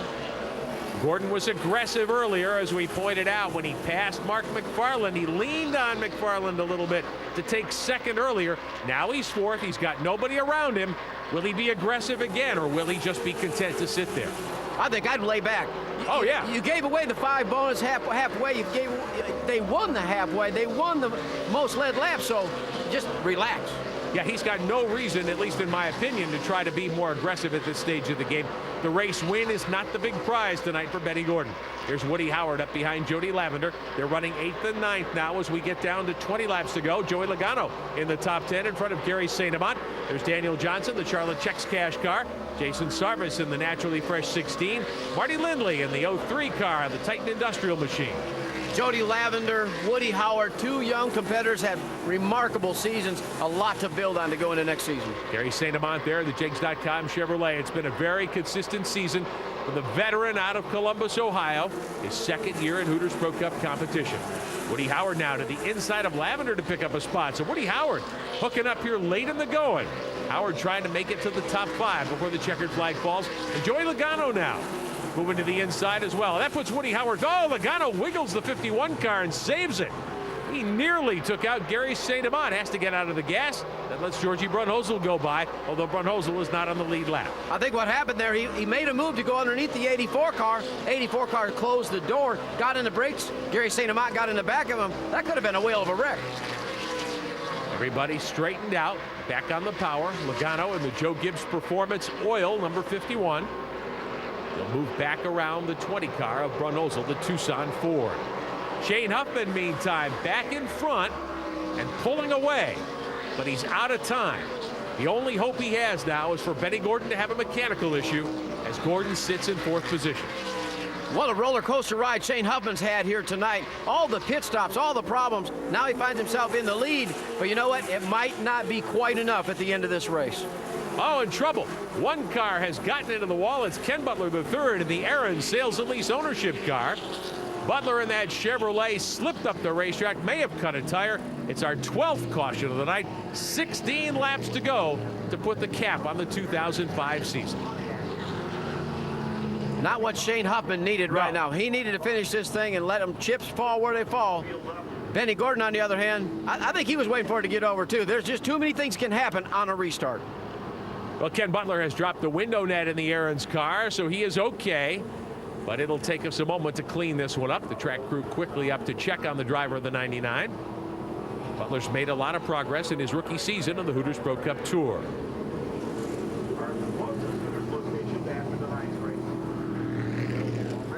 Gordon was aggressive earlier, as we pointed out, when he passed Mark McFarland. He leaned on McFarland a little bit to take 2nd earlier. Now he's 4th. He's got nobody around him. Will he be aggressive again, or will he just be content to sit there? I think I'd lay back. Oh, yeah. You gave away the 5 bonus halfway. They won the halfway. They won the most led laps, so just relax. Yeah, he's got no reason, at least in my opinion, to try to be more aggressive at this stage of the game. The race win is not the big prize tonight for Benny Gordon. There's Woody Howard up behind Jody Lavender. They're running 8th and 9th now as we get down to 20 laps to go. Joey Logano in the top 10 in front of Gary St. Amant. There's Daniel Johnson, the Charlotte Checks Cash car. Jason Sarvis in the naturally fresh 16. Marty Lindley in the 03 car, the Titan Industrial Machine. Jody Lavender, Woody Howard, two young competitors had remarkable seasons. A lot to build on to go into next season. Gary St. Amant there, the Jigs.com Chevrolet. It's been a very consistent season for the veteran out of Columbus, Ohio. His second year in Hooters Pro Cup competition. Woody Howard now to the inside of Lavender to pick up a spot. So Woody Howard hooking up here late in the going. Howard trying to make it to the top 5 before the checkered flag falls. And Joey Logano now moving to the inside as well. That puts Woody Howard. Oh, Logano wiggles the 51 car and saves it. He nearly took out Gary St. Amant. Has to get out of the gas. That lets Georgie Brunhosel go by, although Brunhosel is not on the lead lap. I think what happened there, he made a move to go underneath the 84 car. 84 car closed the door, got in the brakes. Gary St. Amant got in the back of him. That could have been a whale of a wreck. Everybody straightened out, back on the power. Logano in the Joe Gibbs Performance Oil, number 51. They'll move back around the 20 car of Brunhosel, the Tucson Ford. Shane Huffman, meantime, back in front and pulling away, but he's out of time. The only hope he has now is for Benny Gordon to have a mechanical issue as Gordon sits in 4th position. What a roller coaster ride Shane Huffman's had here tonight. All the pit stops, all the problems. Now he finds himself in the lead, but you know what? It might not be quite enough at the end of this race. Oh, in trouble. One car has gotten into the wall. It's Ken Butler III in the Aaron Sales and Lease ownership car. Butler in that Chevrolet slipped up the racetrack, may have cut a tire. It's our 12th caution of the night. 16 laps to go to put the cap on the 2005 season. Not what Shane Huffman needed right now. He needed to finish this thing and let them chips fall where they fall. Benny Gordon, on the other hand, I think he was waiting for it to get over, too. There's just too many things can happen on a restart. Well, Ken Butler has dropped the window net in the Aaron's car, so he is okay. But it'll take us a moment to clean this one up. The track crew quickly up to check on the driver of the 99. Butler's made a lot of progress in his rookie season on the Hooters Pro Cup Tour.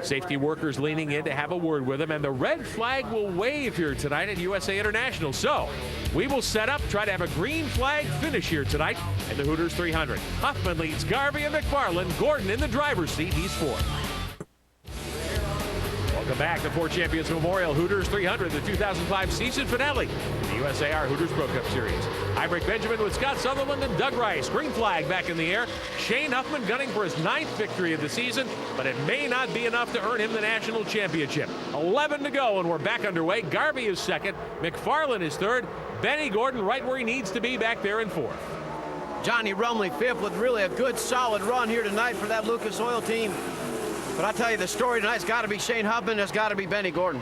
Safety workers leaning in to have a word with him, and the red flag will wave here tonight at USA International. So we will set up, try to have a green flag finish here tonight in the Hooters 300. Huffman leads Garvey and McFarland. Gordon in the driver's seat. He's 4th. Welcome back to 4 Champions Memorial Hooters 300, the 2005 season finale, the USAR Hooters Pro Cup Series. I'm Rick Benjamin with Scott Sutherland and Doug Rice. Green flag back in the air. Shane Huffman gunning for his 9th victory of the season, but it may not be enough to earn him the national championship. 11 to go, and we're back underway. Garvey is 2nd. McFarland is 3rd. Benny Gordon right where he needs to be back there in 4th. Johnny Rumley 5th with really a good, solid run here tonight for that Lucas Oil team. But I tell you, the story tonight's got to be Shane Huffman. It's got to be Benny Gordon.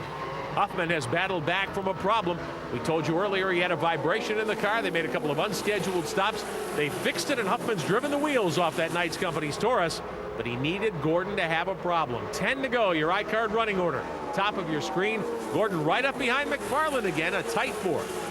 Huffman has battled back from a problem. We told you earlier he had a vibration in the car. They made a couple of unscheduled stops. They fixed it, and Huffman's driven the wheels off that Knights Company's Taurus. But he needed Gordon to have a problem. 10 to go, your iCard running order. Top of your screen. Gordon right up behind McFarland again, a tight 4th.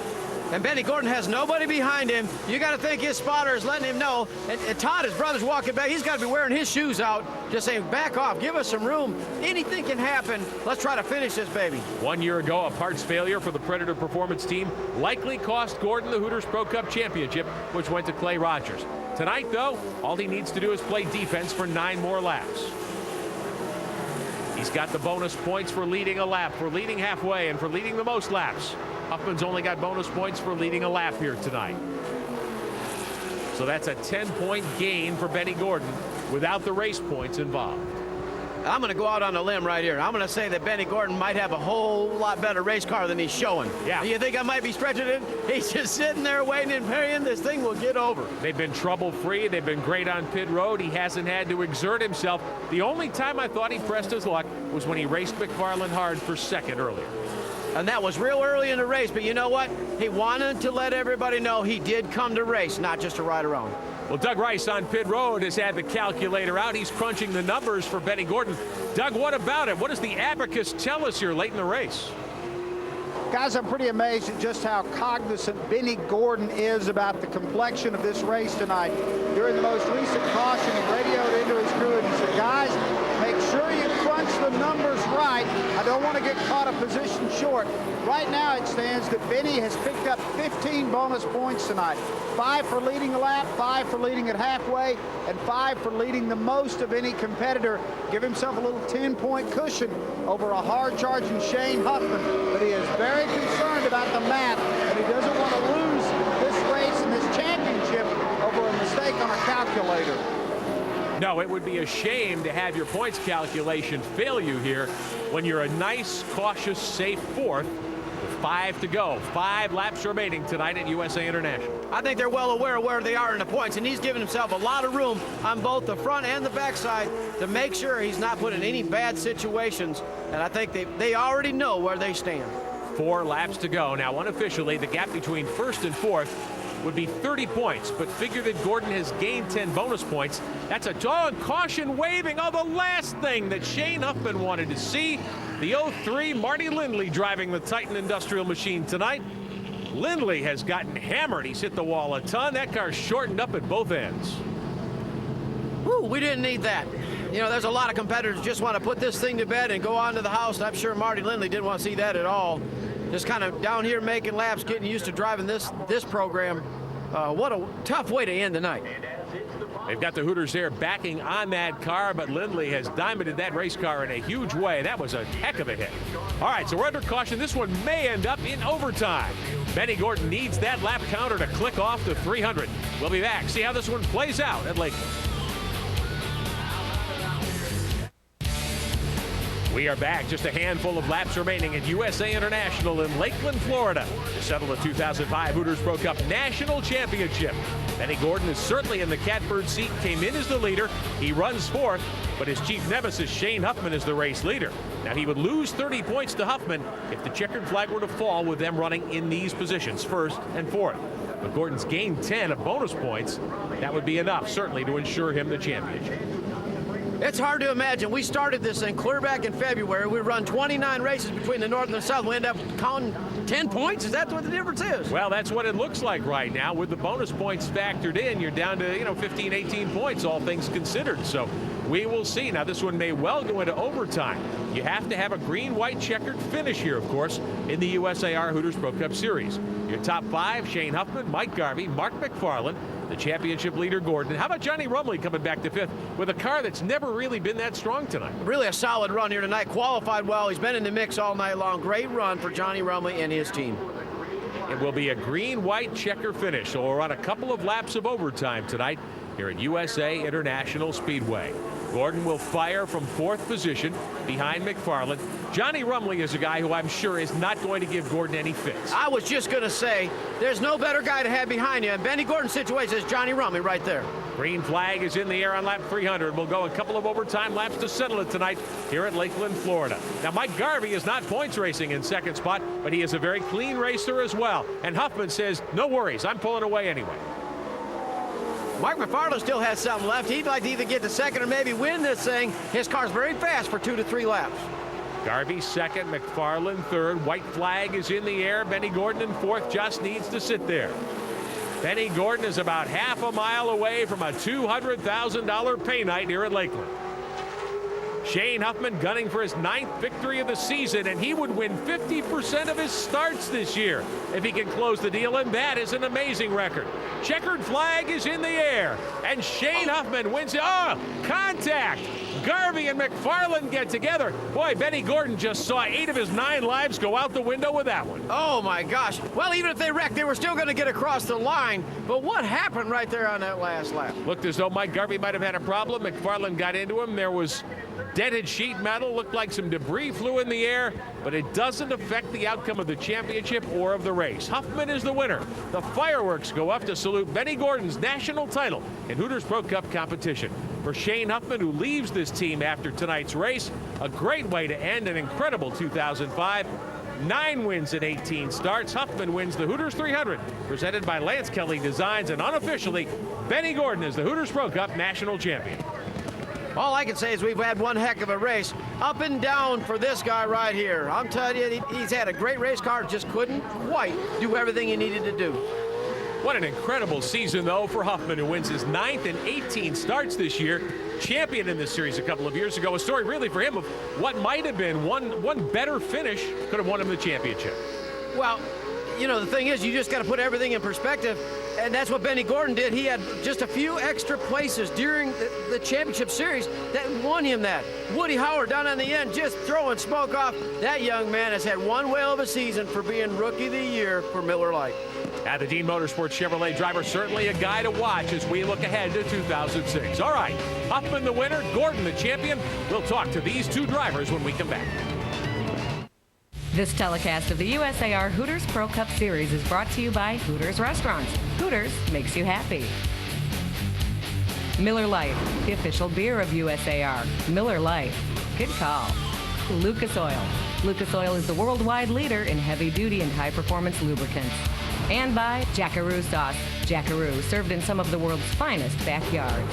And Benny Gordon has nobody behind him. You got to think his spotter is letting him know. And Todd, his brother's walking back. He's got to be wearing his shoes out, just saying, back off, give us some room. Anything can happen. Let's try to finish this baby. 1 year ago, a parts failure for the Predator Performance team likely cost Gordon the Hooters Pro Cup Championship, which went to Clay Rogers. Tonight, though, all he needs to do is play defense for 9 more laps. He's got the bonus points for leading a lap, for leading halfway, and for leading the most laps. Huffman's only got bonus points for leading a lap here tonight. So that's a 10-point gain for Benny Gordon without the race points involved. I'm going to go out on a limb right here. I'm going to say that Benny Gordon might have a whole lot better race car than he's showing. Yeah. You think I might be stretching it? He's just sitting there waiting and praying this thing will get over. They've been trouble-free. They've been great on pit road. He hasn't had to exert himself. The only time I thought he pressed his luck was when he raced McFarland hard for 2nd earlier. And that was real early in the race, but you know what? He wanted to let everybody know he did come to race, not just to ride around. Well, Doug Rice on pit road has had the calculator out. He's crunching the numbers for Benny Gordon. Doug, what about it? What does the abacus tell us here late in the race? Guys, I'm pretty amazed at just how cognizant Benny Gordon is about the complexion of this race tonight. During the most recent caution, he radioed into his crew and he said, guys, make sure you crunch the numbers right. I don't don't want to get caught a position short. Right now it stands that Benny has picked up 15 bonus points tonight. 5 for leading a lap, 5 for leading at halfway, and 5 for leading the most of any competitor. Give himself a little 10-point cushion over a hard-charging Shane Huffman. But he is very concerned about the map, and he doesn't want to lose this race and this championship over a mistake on a calculator. No, it would be a shame to have your points calculation fail you here when you're a nice, cautious, safe fourth with 5 to go. 5 laps remaining tonight at USA International. I think they're well aware of where they are in the points, and he's given himself a lot of room on both the front and the backside to make sure he's not put in any bad situations, and I think they already know where they stand. 4 laps to go. Now, unofficially, the gap between first and fourth would be 30 points, but figure that Gordon has gained 10 bonus points. That's a caution waving. Oh, the last thing that Shane Huffman wanted to see. The 03 Marty Lindley driving the Titan Industrial Machine tonight. Lindley has gotten hammered. He's hit the wall a ton. That car's shortened up at both ends. Woo, we didn't need that. You know, there's a lot of competitors just want to put this thing to bed and go on to the house, and I'm sure Marty Lindley didn't want to see that at all. Just kind of down here making laps, getting used to driving this program. What a tough way to end the night. They've got the Hooters there backing on that car, but Lindley has diamonded that race car in a huge way. That was a heck of a hit. All right, so we're under caution. This one may end up in overtime. Benny Gordon needs that lap counter to click off to 300. We'll be back. See how this one plays out at Lakeland. We are back. Just a handful of laps remaining at USA International in Lakeland, Florida, to settle the 2005 Hooters Pro Cup National Championship. Benny Gordon is certainly in the catbird seat, came in as the leader. He runs fourth, but his chief nemesis, Shane Huffman, is the race leader. Now, he would lose 30 points to Huffman if the checkered flag were to fall with them running in these positions, first and fourth. But Gordon's gained 10 of bonus points. That would be enough, certainly, to ensure him the championship. It's hard to imagine. We started this thing clear back in February. We run 29 races between the North and the South. We end up counting 10 points. Is that what the difference is? Well, that's what it looks like right now. With the bonus points factored in, you're down to, 15, 18 points, all things considered. So we will see. Now, this one may well go into overtime. You have to have a green-white checkered finish here, of course, in the USAR Hooters Pro Cup Series. Your top 5, Shane Huffman, Mike Garvey, Mark McFarland, the championship leader, Gordon. How about Johnny Rumley coming back to 5th with a car that's never really been that strong tonight? Really a solid run here tonight. Qualified well. He's been in the mix all night long. Great run for Johnny Rumley and his team. It will be a green-white checker finish, so we'll run a couple of laps of overtime tonight here at USA International Speedway. Gordon will fire from 4th position behind McFarland. Johnny Rumley is a guy who I'm sure is not going to give Gordon any fits. I was just going to say, there's no better guy to have behind you. And Benny Gordon's situation is Johnny Rumley right there. Green flag is in the air on lap 300. We'll go a couple of overtime laps to settle it tonight here at Lakeland, Florida. Now, Mike Garvey is not points racing in 2nd spot, but he is a very clean racer as well. And Huffman says, no worries, I'm pulling away anyway. Mark McFarland still has something left. He'd like to either get to 2nd or maybe win this thing. His car's very fast for 2 to 3 laps. Garvey 2nd, McFarland 3rd. White flag is in the air. Benny Gordon in 4th, just needs to sit there. Benny Gordon is about half a mile away from a $200,000 pay night here at Lakeland. Shane Huffman gunning for his 9th victory of the season, and he would win 50% of his starts this year if he can close the deal, and that is an amazing record. Checkered flag is in the air, and Shane Huffman wins it. Oh, contact! Garvey and McFarland get together. Boy, Benny Gordon just saw 8 of his 9 lives go out the window with that one. Oh, my gosh. Well, even if they wrecked, they were still going to get across the line. But what happened right there on that last lap? Looked as though Mike Garvey might have had a problem. McFarland got into him. There was dented sheet metal, looked like some debris flew in the air, but it doesn't affect the outcome of the championship or of the race. Huffman is the winner. The fireworks go up to salute Benny Gordon's national title in Hooters Pro Cup competition. For Shane Huffman, who leaves this team after tonight's race, a great way to end an incredible 2005. 9 wins in 18 starts. Huffman wins the Hooters 300, presented by Lance Kelly Designs, and unofficially, Benny Gordon is the Hooters Pro Cup national champion. All I can say is we've had one heck of a race, up and down for this guy right here. I'm telling you, he's had a great race car, just couldn't quite do everything he needed to do. What an incredible season, though, for Huffman, who wins his 9th in 18 starts this year. champion in this series a couple of years ago. A story really for him of what might have been one better finish could have won him the championship. Well, you know, the thing is, you just got to put everything in perspective, and that's what Benny Gordon did. He had just a few extra places during the championship series that won him that. Woody Howard down on the end just throwing smoke off. That young man has had one whale of a season for being Rookie of the Year for Miller Lite. The Dean Motorsports Chevrolet driver, certainly a guy to watch as we look ahead to 2006. All right, Huffman the winner, Gordon the champion. We'll talk to these two drivers when we come back. This telecast of the USAR Hooters Pro Cup Series is brought to you by Hooters Restaurants. Hooters makes you happy. Miller Lite, the official beer of USAR. Miller Lite, good call. Lucas Oil. Lucas Oil is the worldwide leader in heavy-duty and high-performance lubricants. And by Jackaroo Sauce. Jackaroo, served in some of the world's finest backyards.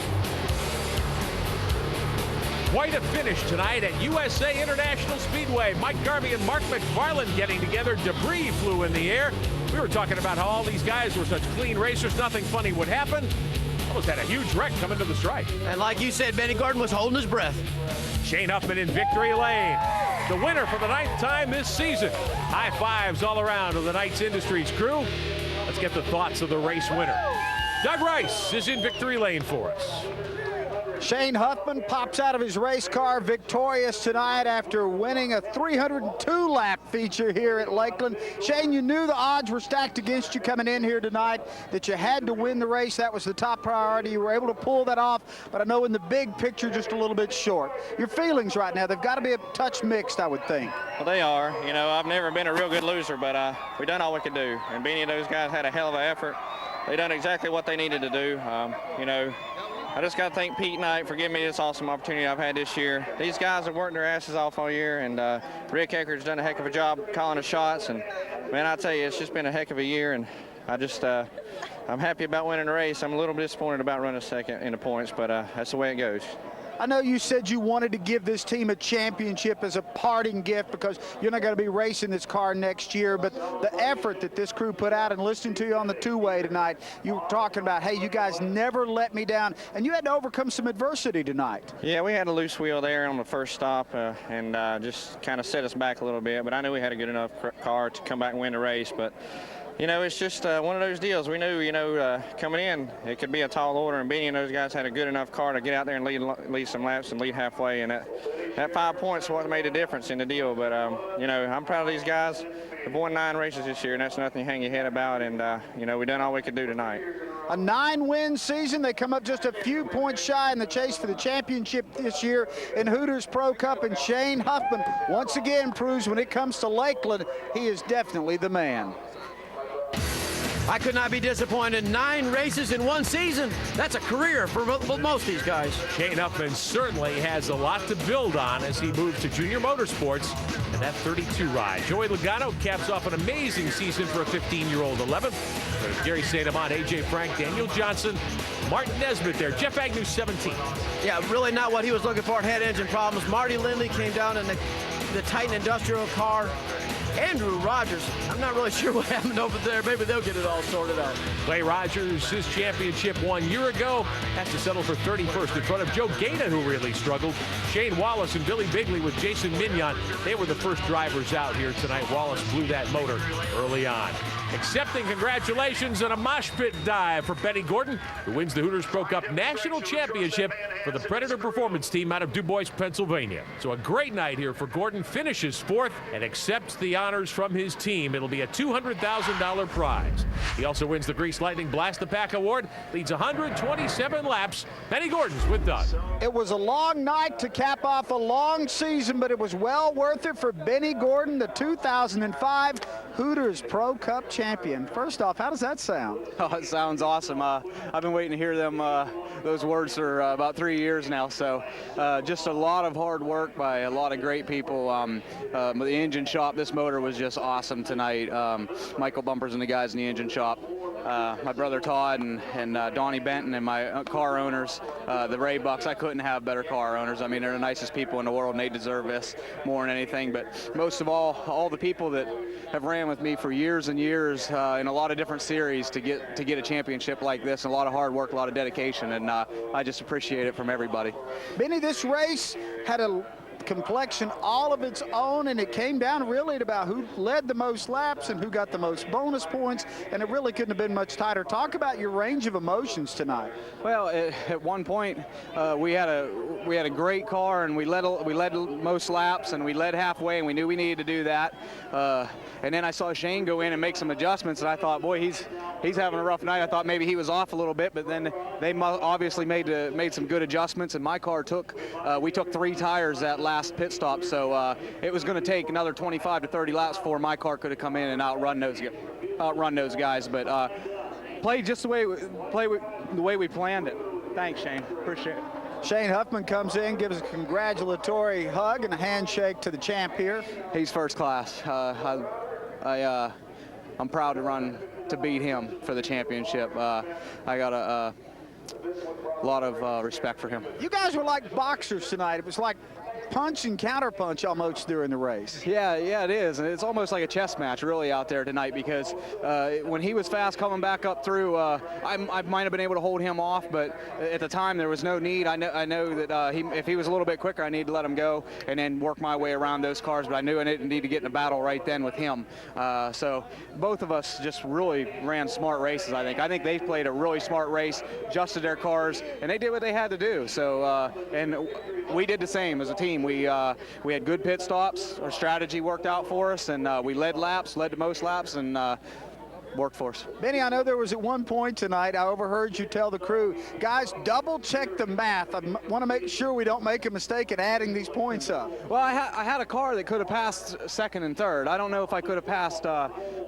Quite a finish tonight at USA International Speedway. Mike Garvey and Mark McFarland getting together. Debris flew in the air. We were talking about how all these guys were such clean racers, nothing funny would happen. Almost had a huge wreck coming to the stripe. And like you said, Benny Gordon was holding his breath. Shane Huffman in victory lane. The winner for the 9th time this season. High fives all around to the Knights Industries crew. Let's get the thoughts of the race winner. Doug Rice is in victory lane for us. Shane Huffman pops out of his race car victorious tonight after winning a 302-lap feature here at Lakeland. Shane, you knew the odds were stacked against you coming in here tonight, that you had to win the race. That was the top priority. You were able to pull that off, but I know in the big picture just a little bit short. Your feelings right now, they've got to be a touch mixed, I would think. Well, they are. You know, I've never been a real good loser, but we done all we could do. And Benny and those guys had a hell of an effort. They done exactly what they needed to do. You know, I just got to thank Pete Knight for giving me this awesome opportunity I've had this year. These guys have worked their asses off all year, and Rick Eckert's done a heck of a job calling the shots. And, man, I tell you, it's just been a heck of a year, and I just I'm happy about winning the race. I'm a little bit disappointed about running second in the points, but that's the way it goes. I know you said you wanted to give this team a championship as a parting gift because you're not going to be racing this car next year, but the effort that this crew put out and listening to you on the two-way tonight, you were talking about, hey, you guys never let me down, and you had to overcome some adversity tonight. Yeah, we had a loose wheel there on the first stop and just kind of set us back a little bit, but I knew we had a good enough car to come back and win the race, but you know, it's just one of those deals. We knew, you know, coming in, it could be a tall order, and Benny and those guys had a good enough car to get out there and lead some laps and lead halfway, and that 5 points is what made a difference in the deal. But, you know, I'm proud of these guys. They've won 9 races this year, and that's nothing to hang your head about, and, you know, we done all we could do tonight. A 9-win season. They come up just a few points shy in the chase for the championship this year in Hooters Pro Cup, and Shane Huffman once again proves when it comes to Lakeland, he is definitely the man. I could not be disappointed. 9 races in 1 season. That's a career for most of these guys. Shane Huffman certainly has a lot to build on as he moves to junior motorsports and that 32 ride. Joey Logano caps off an amazing season for a 15-year-old 11th. There's Gary St. Amant, A.J. Frank, Daniel Johnson, Martin Nesbitt there. Jeff Agnew, 17th. Yeah, really not what he was looking for. Had engine problems. Marty Lindley came down in the Titan Industrial car. Andrew Rogers, I'm not really sure what happened over there. Maybe they'll get it all sorted out. Clay Rogers, his championship 1 year ago, has to settle for 31st in front of Joe Gaeta, who really struggled. Shane Wallace and Billy Bigley with Jason Mignon, they were the first drivers out here tonight. Wallace blew that motor early on. Accepting congratulations and a mosh pit dive for Benny Gordon, who wins the Hooters Pro Cup National Championship for the Predator Performance Team out of Du Bois, Pennsylvania. So a great night here for Gordon. Finishes 4th and accepts the honors from his team. It'll be a $200,000 prize. He also wins the Grease Lightning Blast the Pack Award, leads 127 laps. Benny Gordon's with Doug. It was a long night to cap off a long season, but it was well worth it for Benny Gordon, the 2005 Hooters Pro Cup champion. First off, how does that sound? Oh, it sounds awesome. I've been waiting to hear them those words for about 3 years now. So just a lot of hard work by a lot of great people. The engine shop, this motor was just awesome tonight. Michael Bumpers and the guys in the engine shop my brother Todd and Donnie Benton and my car owners, the Ray Bucks. I couldn't have better car owners. I mean, they're the nicest people in the world, and they deserve this more than anything. But most of all the people that have ran with me for years and years in a lot of different series to get a championship like this, and a lot of hard work, a lot of dedication, and I just appreciate it from everybody. Benny, this race had a complexion all of its own, and it came down really to about who led the most laps and who got the most bonus points, and it really couldn't have been much tighter. Talk about your range of emotions tonight. Well, at one point we had a great car, and we led most laps, and we led halfway, and we knew we needed to do that. And then I saw Shane go in and make some adjustments, and I thought, boy, he's having a rough night. I thought maybe he was off a little bit, but then they obviously made some good adjustments, and my car we took 3 tires that last pit stop, so it was going to take another 25 to 30 laps before my car could have come in and outrun those guys. But played just the way we planned it. Thanks, Shane. Appreciate it. Shane Huffman comes in, gives a congratulatory hug and a handshake to the champ here. He's first class. I'm proud to beat him for the championship. I got a lot of respect for him. You guys were like boxers tonight. It was like punch and counter punch almost during the race. Yeah, it is. And it's almost like a chess match really out there tonight, because when he was fast coming back up through, I might have been able to hold him off, but at the time there was no need. I know that if he was a little bit quicker, I needed to let him go and then work my way around those cars, but I knew I didn't need to get in a battle right then with him. So both of us just really ran smart races, I think. I think they played a really smart race, adjusted their cars, and they did what they had to do. So, and we did the same as a team. We had good pit stops. Our strategy worked out for us, and we led the most laps, and worked for us. Benny, I know there was at one point tonight, I overheard you tell the crew, guys, double check the math. I want to make sure we don't make a mistake in adding these points up. Well, I had a car that could have passed second and third. I don't know if I could have passed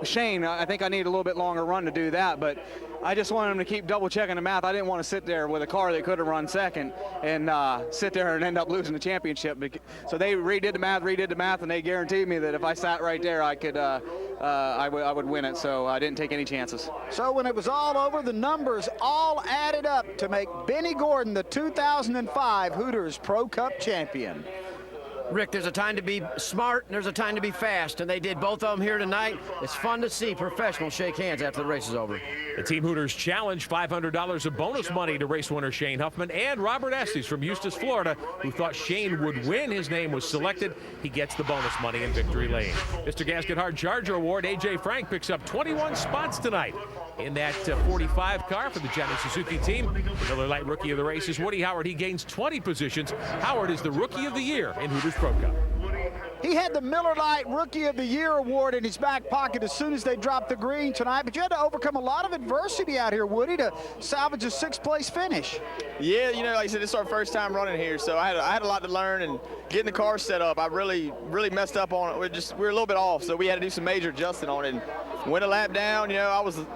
Shane. I think I need a little bit longer run to do that, but I just wanted him to keep double checking the math. I didn't want to sit there with a car that could have run second and sit there and end up losing the championship. So they redid the math, and they guaranteed me that if I sat right there, I could I would win it. So I didn't take any chances. So when it was all over, the numbers all added up to make Benny Gordon the 2005 Hooters Pro Cup champion. Rick, there's a time to be smart and there's a time to be fast, and they did both of them here tonight. It's fun to see professionals shake hands after the race is over. The Team Hooters Challenge, $500 of bonus money to race winner Shane Huffman and Robert Estes from Eustis, Florida, who thought Shane would win. His name was selected. He gets the bonus money in victory lane. Mr. Gasket Hard Charger Award, A.J. Frank picks up 21 spots tonight in that 45 car for the Johnny Suzuki team. The Miller Lite Rookie of the Race is Woody Howard. He gains 20 positions. Howard is the Rookie of the Year in Hooters Pro Cup. He had the Miller Lite Rookie of the Year award in his back pocket as soon as they dropped the green tonight, but you had to overcome a lot of adversity out here, Woody, to salvage a 6th place finish. Yeah, you know, like I said, this is our first time running here, so I had a lot to learn, and getting the car set up, I really messed up on it. We're a little bit off, so we had to do some major adjusting on it. And went a lap down, you know, I wasn't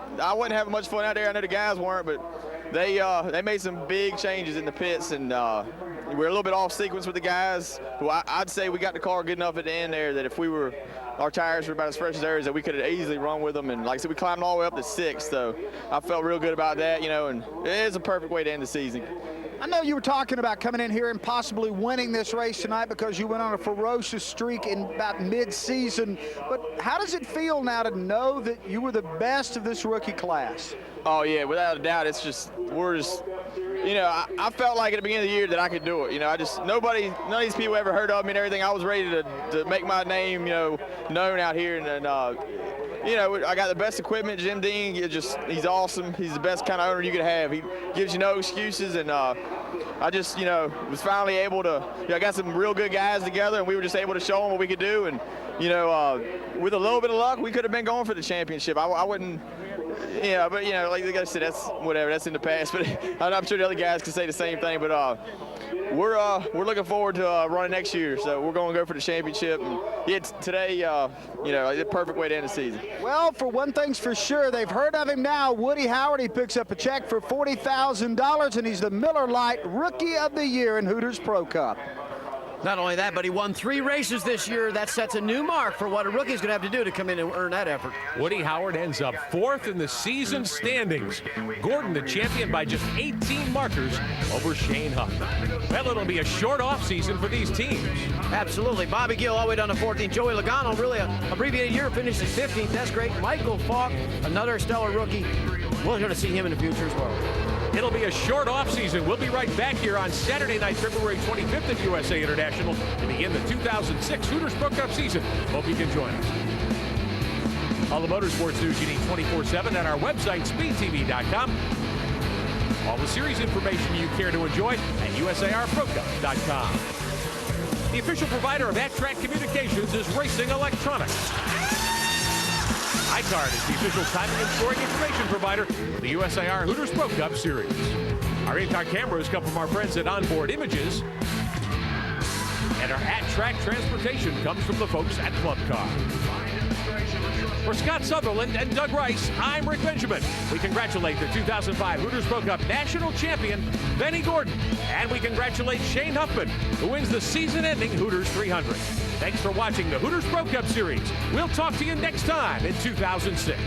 having much fun out there. I know the guys weren't, but they made some big changes in the pits, and we're a little bit off sequence with the guys. Well, I'd say we got the car good enough at the end there that if our tires were about as fresh as theirs, that we could have easily run with them. And like I said, we climbed all the way up to 6th, so I felt real good about that, you know, and it is a perfect way to end the season. I know you were talking about coming in here and possibly winning this race tonight because you went on a ferocious streak in about mid-season, but how does it feel now to know that you were the best of this rookie class? Oh, yeah, without a doubt. You know, I felt like at the beginning of the year that I could do it. You know, none of these people ever heard of me and everything. I was ready to make my name, you know, known out here. And you know, I got the best equipment. Jim Dean, he's awesome. He's the best kind of owner you could have. He gives you no excuses. And I just, you know, was finally able to, you know, I got some real good guys together, and we were just able to show them what we could do. And, you know, with a little bit of luck, we could have been going for the championship. I wouldn't. Yeah, but, you know, like I said, that's whatever. That's in the past. But I'm sure the other guys can say the same thing. But we're looking forward to running next year. So we're going to go for the championship. And yeah, today, you know, the perfect way to end the season. Well, for one thing's for sure, they've heard of him now. Woody Howard, he picks up a check for $40,000, and he's the Miller Lite Rookie of the Year in Hooters Pro Cup. Not only that, but he won 3 races this year. That sets a new mark for what a rookie's going to have to do to come in and earn that effort. Woody Howard ends up 4th in the season standings. Gordon, the champion, by just 18 markers over Shane Huffman. Well, it'll be a short offseason for these teams. Absolutely. Bobby Gill all the way down to 14th. Joey Logano, really an abbreviated year, finishes 15th. That's great. Michael Falk, another stellar rookie. We're going to see him in the future as well. It'll be a short offseason. We'll be right back here on Saturday night, February 25th at USA International to begin the 2006 Hooters Pro Cup season. Hope you can join us. All the motorsports news you need 24/7 at our website, speedtv.com. All the series information you care to enjoy at USARProCup.com. The official provider of at-track communications is Racing Electronics. iCard is the official timing and scoring information provider for the USAR Hooters Pro Cup Series. Our in-car cameras come from our friends at Onboard Images. And our at-track transportation comes from the folks at Club Car. For Scott Sutherland and Doug Rice, I'm Rick Benjamin. We congratulate the 2005 Hooters Pro Cup National Champion, Benny Gordon. And we congratulate Shane Huffman, who wins the season-ending Hooters 300. Thanks for watching the Hooters Pro Cup Series. We'll talk to you next time in 2006.